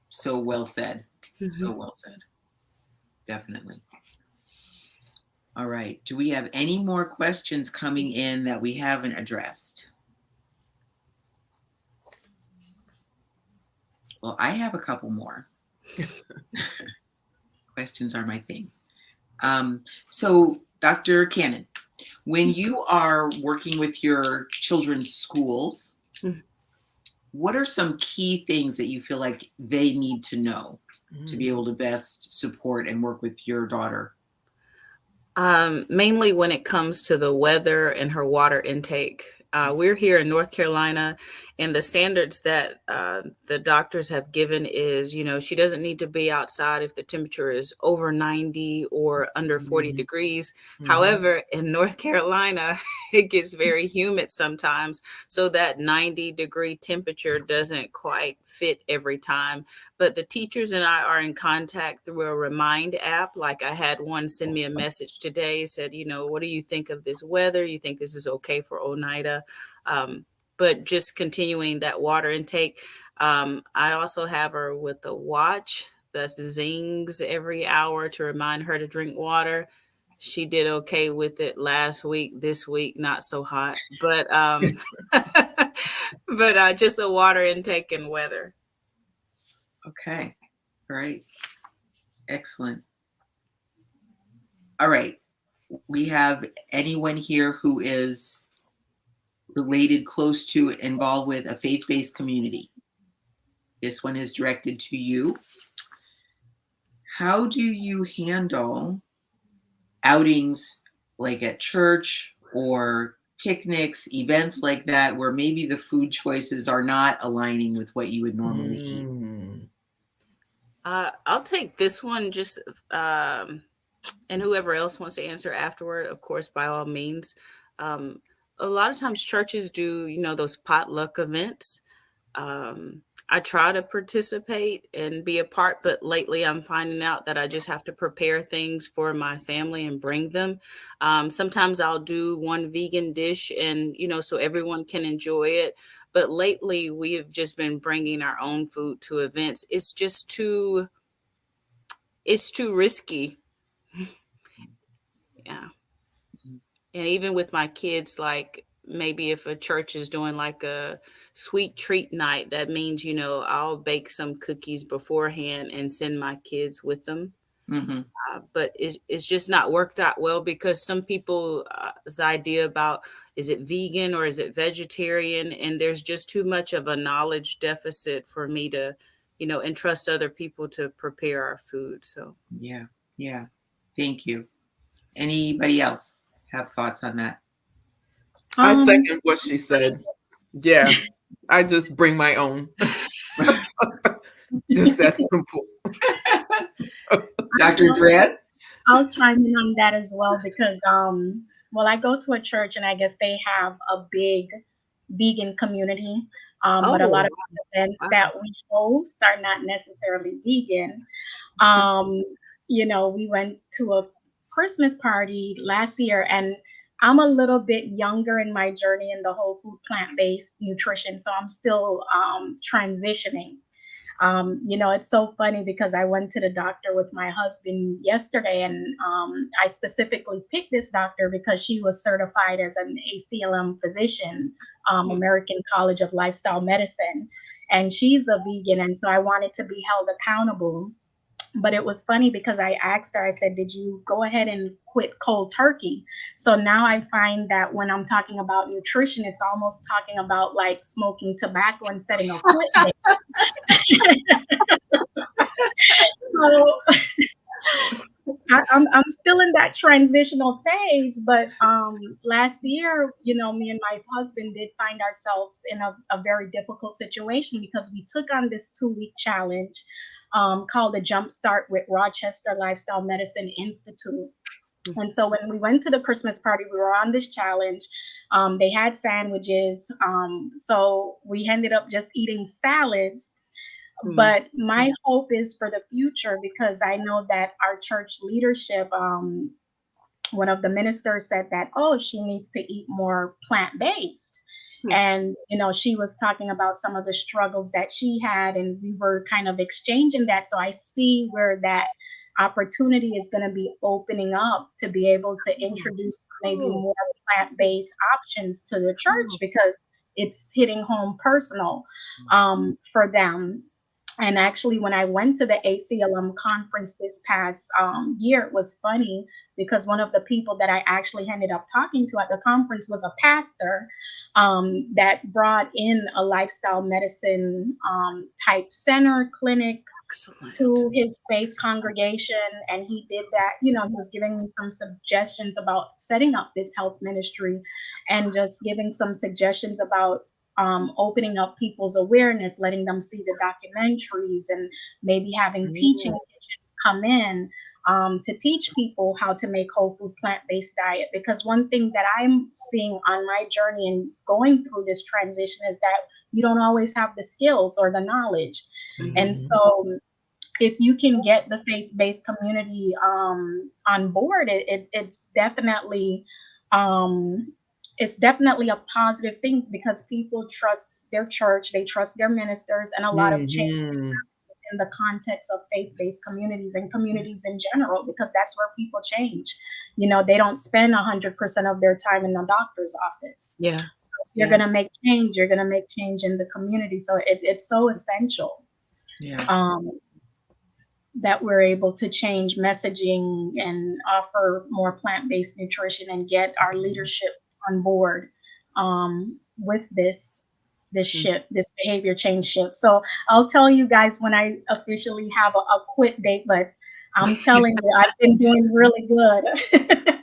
so well said. So well said. Definitely. All right. Do we have any more questions coming in that we haven't addressed? Well, I have a couple more. Questions are my thing. So, Dr. Cannon, when you are working with your children's schools, what are some key things that you feel like they need to know to be able to best support and work with your daughter? Mainly when it comes to the weather and her water intake. We're here in North Carolina, and the standards that the doctors have given is, she doesn't need to be outside if the temperature is over 90 or under 40 degrees. However, in North Carolina, it gets very humid sometimes, so that 90-degree temperature doesn't quite fit every time. But the teachers and I are in contact through a Remind app. Like I had one send me a message today, said, what do you think of this weather? You think this is okay for Oneida? But just continuing that water intake. I also have her with a watch that zings every hour to remind her to drink water. She did okay with it last week. This week, not so hot. But but just the water intake and weather. Okay. All right. Excellent. All right. We have anyone here who is related, close to, involved with a faith-based community? This one is directed to you. How do you handle outings like at church or picnics, events like that, where maybe the food choices are not aligning with what you would normally eat? I'll take this one, just and whoever else wants to answer afterward, of course, by all means. A lot of times churches do, those potluck events. I try to participate and be a part, but lately I'm finding out that I just have to prepare things for my family and bring them. Sometimes I'll do one vegan dish and, so everyone can enjoy it. But lately we have just been bringing our own food to events. It's just too risky. Yeah. And even with my kids, like maybe if a church is doing like a sweet treat night, that means, I'll bake some cookies beforehand and send my kids with them. Mm-hmm. But it's just not worked out well because some people's idea about is it vegan or is it vegetarian, and there's just too much of a knowledge deficit for me to, entrust other people to prepare our food. So Yeah. Thank you. Anybody else have thoughts on that? I second what she said. Yeah, I just bring my own. Just that simple. Dr. Duran? I'll chime in on that as well because, well, I go to a church and I guess they have a big vegan community, but a lot of the events that we host are not necessarily vegan. We went to a Christmas party last year, and I'm a little bit younger in my journey in the whole food plant-based nutrition, so I'm still transitioning. It's so funny because I went to the doctor with my husband yesterday, and I specifically picked this doctor because she was certified as an ACLM physician, American College of Lifestyle Medicine, and she's a vegan, and so I wanted to be held accountable. But it was funny because I asked her, I said, did you go ahead and quit cold turkey? So now I find that when I'm talking about nutrition, it's almost talking about like smoking tobacco and setting a quit date. So I'm still in that transitional phase, but last year, me and my husband did find ourselves in a very difficult situation because we took on this 2-week challenge called the Jumpstart with Rochester Lifestyle Medicine Institute. And so when we went to the Christmas party, we were on this challenge. They had sandwiches. So we ended up just eating salads. But my hope is for the future, because I know that our church leadership, one of the ministers said that, she needs to eat more plant-based. And, she was talking about some of the struggles that she had, and we were kind of exchanging that. So I see where that opportunity is going to be opening up to be able to introduce maybe more plant-based options to the church because it's hitting home personal for them. And actually, when I went to the ACLM conference this past year, it was funny because one of the people that I actually ended up talking to at the conference was a pastor that brought in a lifestyle medicine type center clinic to his faith congregation. And he did that, he was giving me some suggestions about setting up this health ministry and just giving some suggestions about opening up people's awareness, letting them see the documentaries, and maybe having teaching kitchens come in to teach people how to make whole food plant-based diet. Because one thing that I'm seeing on my journey and going through this transition is that you don't always have the skills or the knowledge. And so if you can get the faith-based community on board, it's definitely a positive thing because people trust their church, they trust their ministers, and a lot of change in the context of faith-based communities and communities in general, because that's where people change. They don't spend 100% of their time in the doctor's office. Yeah. So if you're going to make change, you're going to make change in the community. So it's so essential that we're able to change messaging and offer more plant-based nutrition and get our leadership on board with this shift, this behavior change shift. So I'll tell you guys when I officially have a quit date, but I'm telling you, I've been doing really good.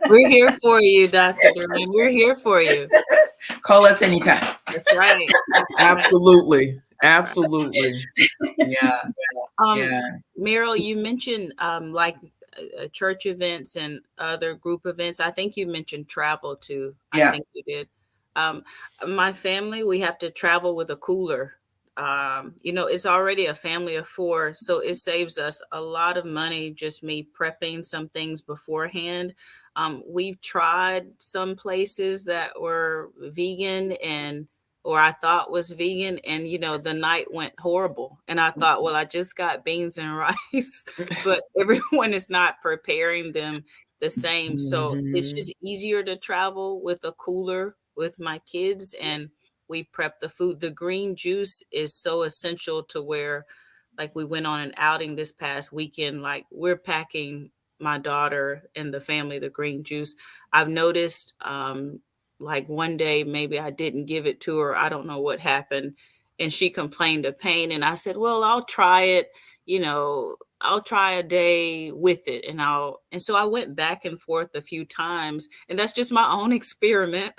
We're here for you, Dr. Duran. We're here for you. Call us anytime. That's right. Absolutely. Yeah. Meryl, you mentioned like church events and other group events. I think you mentioned travel too. Yeah. I think you did. My family, we have to travel with a cooler. It's already a family of 4, so it saves us a lot of money, just me prepping some things beforehand. We've tried some places that were vegan or I thought was vegan, and the night went horrible. And I thought, well, I just got beans and rice, but everyone is not preparing them the same. So it's just easier to travel with a cooler with my kids, and we prep the food. The green juice is so essential to where, like, we went on an outing this past weekend, like, we're packing my daughter and the family the green juice. I've noticed, like, one day maybe I didn't give it to her. I don't know what happened. And she complained of pain. And I said, well, I'll try it, I'll try a day with it. And so I went back and forth a few times. And that's just my own experiment.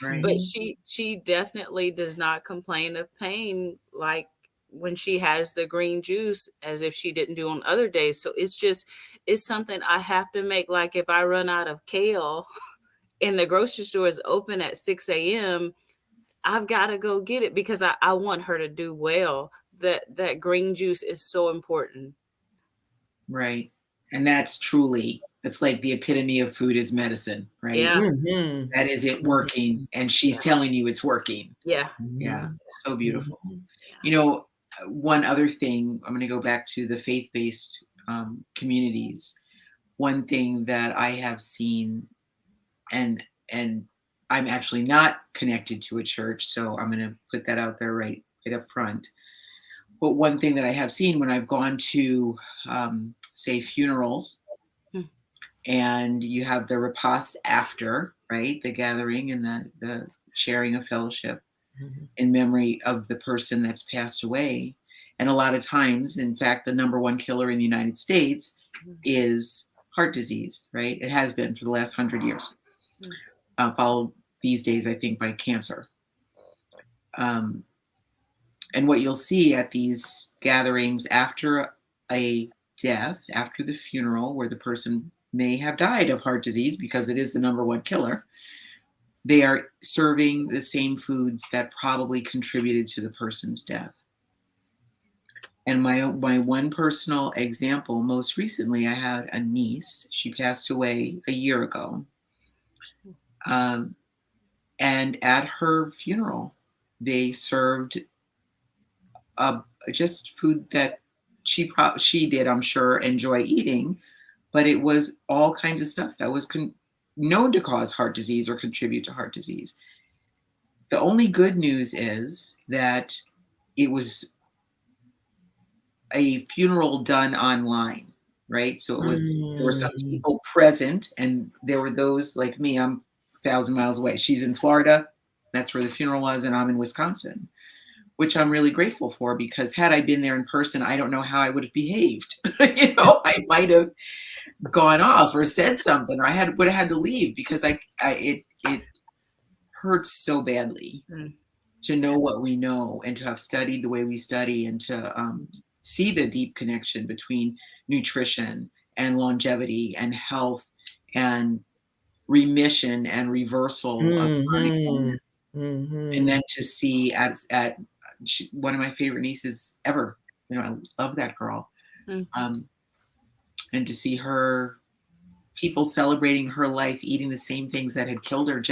Right. But she definitely does not complain of pain like when she has the green juice, as if she didn't do on other days. So it's something I have to make. Like, if I run out of kale and the grocery store is open at 6 a.m., I've got to go get it because I want her to do well. That green juice is so important. Right. And it's like the epitome of food is medicine, right? Yeah. Mhm. That is it working, and she's telling you it's working. Yeah. Yeah, so beautiful. Mhm. One other thing, I'm going to go back to the faith-based communities. One thing that I have seen, and I'm actually not connected to a church, so I'm going to put that out there right up front. But one thing that I have seen when I've gone to, say, funerals, Mm. and you have the repast after, right? The gathering and the sharing of fellowship Mhm. in memory of the person that's passed away. And a lot of times, in fact, the number one killer in the United States is heart disease, right? It has been for the last 100 years, followed these days, I think, by cancer. And what you'll see at these gatherings after a death, after the funeral, where the person may have died of heart disease because it is the number one killer, they are serving the same foods that probably contributed to the person's death. And my one personal example, most recently, I had a niece. She passed away a year ago. And at her funeral, they served just food that she did, I'm sure, enjoy eating, but it was all kinds of stuff that was known to cause heart disease or contribute to heart disease. The only good news is that it was a funeral done online, right? So there were some Mm. people present, and there were those like me. I'm 1,000 miles away. She's in Florida. That's where the funeral was, and I'm in Wisconsin, which I'm really grateful for, because had I been there in person, I don't know how I would have behaved. I might have gone off or said something, or would have had to leave, because it hurts so badly Mm. to know what we know, and to have studied the way we study, and to see the deep connection between nutrition and longevity and health and remission and reversal of chronic Mhm. illness. And Mhm. then to see one of my favorite nieces ever, I love that girl. Mm. And to see people celebrating her life, eating the same things that had killed her.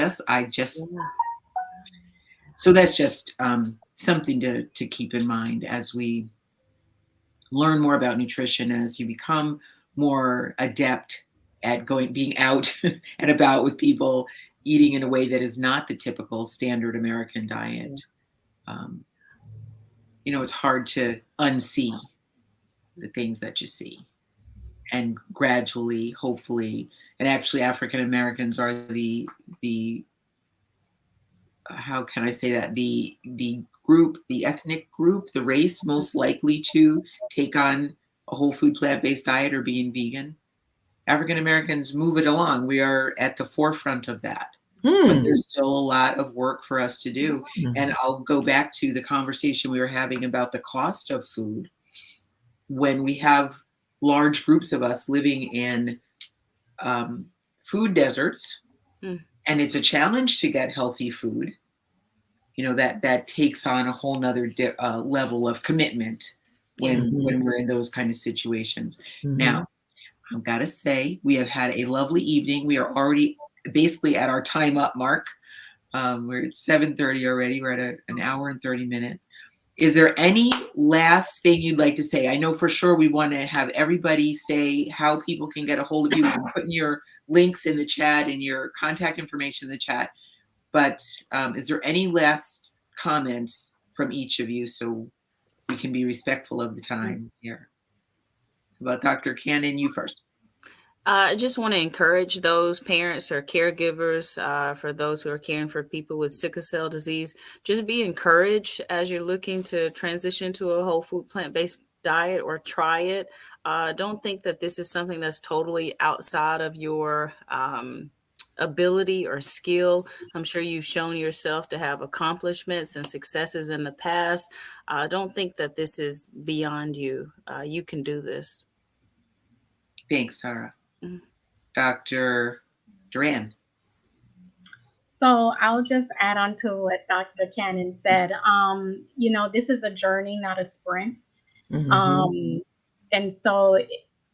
So that's just something to keep in mind as we learn more about nutrition, and as you become more adept at being out and about with people, eating in a way that is not the typical standard American diet. It's hard to unsee the things that you see, and gradually, hopefully, and actually, African Americans are the how can I say that, the group, the ethnic group, the race most likely to take on a whole food plant-based diet or being vegan. African Americans move it along. We are at the forefront of that. But there's still a lot of work for us to do. And I'll go back to the conversation we were having about the cost of food. When we have large groups of us living in food deserts, and it's a challenge to get healthy food, that takes on a whole nother level of commitment when we're in those kind of situations. Now, I've got to say, we have had a lovely evening. We are already basically at our time up mark. We're at 7:30 already. We're at an hour and 30 minutes. Is there any last thing you'd like to say? I know for sure we want to have everybody say how people can get a hold of you. I'm putting your links in the chat and your contact information in the chat. But is there any last comments from each of you so we can be respectful of the time here? About Dr. Cannon, you first. I just want to encourage those parents or caregivers for those who are caring for people with sickle cell disease. Just be encouraged as you're looking to transition to a whole food plant-based diet or try it. Don't think that this is something that's totally outside of your ability or skill. I'm sure you've shown yourself to have accomplishments and successes in the past. Don't think that this is beyond you. You can do this. Thanks, Tara. Mhm. Dr. Duran. So I'll just add on to what Dr. Cannon said. This is a journey, not a sprint. And so,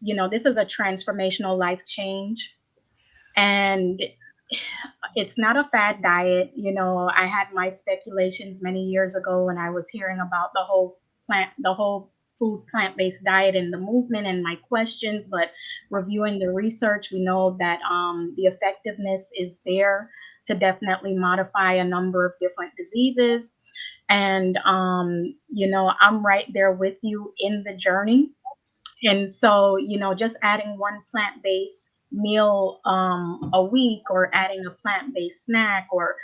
this is a transformational life change. And it's not a fad diet. I had my speculations many years ago when I was hearing about the whole food plant-based diet and the movement and my questions, but reviewing the research, we know that the effectiveness is there to definitely modify a number of different diseases. And, I'm right there with you in the journey. And so, just adding one plant-based meal a week, or adding a plant-based snack, or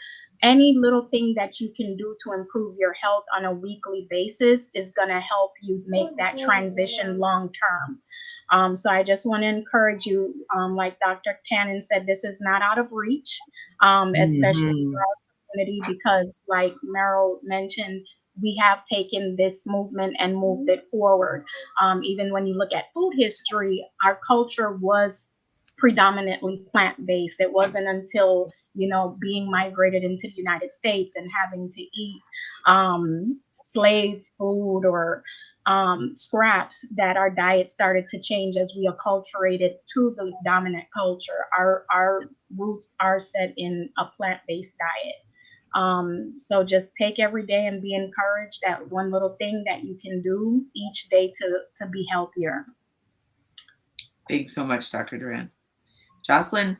any little thing that you can do to improve your health on a weekly basis is going to help you make that transition long term. So I just want to encourage you, like Dr. Cannon said, this is not out of reach, especially for our community, because like Meryl mentioned, we have taken this movement and moved it forward. Even when you look at food history, our culture was predominantly plant-based. It wasn't until, being migrated into the United States and having to eat slave food or scraps that our diet started to change as we acculturated to the dominant culture. Our roots are set in a plant-based diet. So just take every day and be encouraged at one little thing that you can do each day to be healthier. Thanks so much, Dr. Duran. Jocelyn?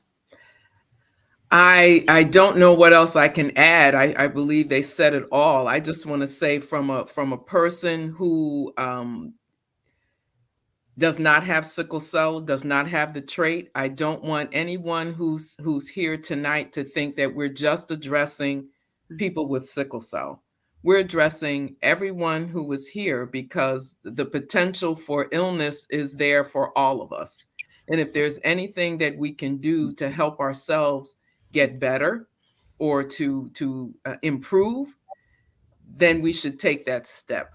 I don't know what else I can add. I believe they said it all. I just want to say from a person who does not have sickle cell, does not have the trait, I don't want anyone who's here tonight to think that we're just addressing people with sickle cell. We're addressing everyone who is here because the potential for illness is there for all of us. And if there's anything that we can do to help ourselves get better or to improve, then we should take that step.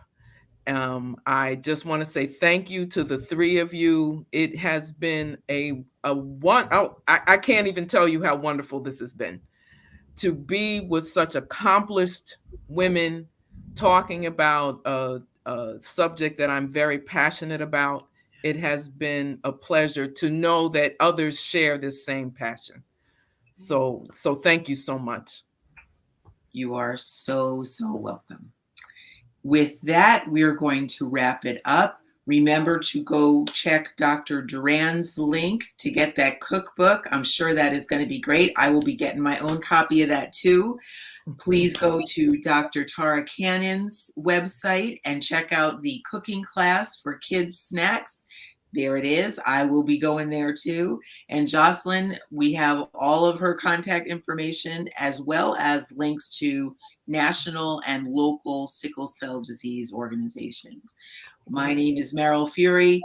I just want to say thank you to the three of you. It has been I can't even tell you how wonderful this has been to be with such accomplished women talking about a subject that I'm very passionate about. It has been a pleasure to know that others share this same passion. So thank you so much. You are so welcome. With that, we're going to wrap it up. Remember to go check Dr. Duran's link to get that cookbook. I'm sure that is going to be great. I will be getting my own copy of that too. Please go to Dr. Tara Cannon's website and check out the cooking class for kids snacks. There it is. I will be going there too. And Jocelyn, we have all of her contact information as well as links to national and local sickle cell disease organizations. My name is Meryl Fury.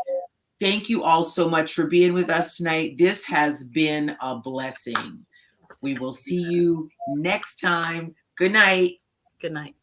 Thank you all so much for being with us tonight. This has been a blessing. We will see you next time. Good night. Good night.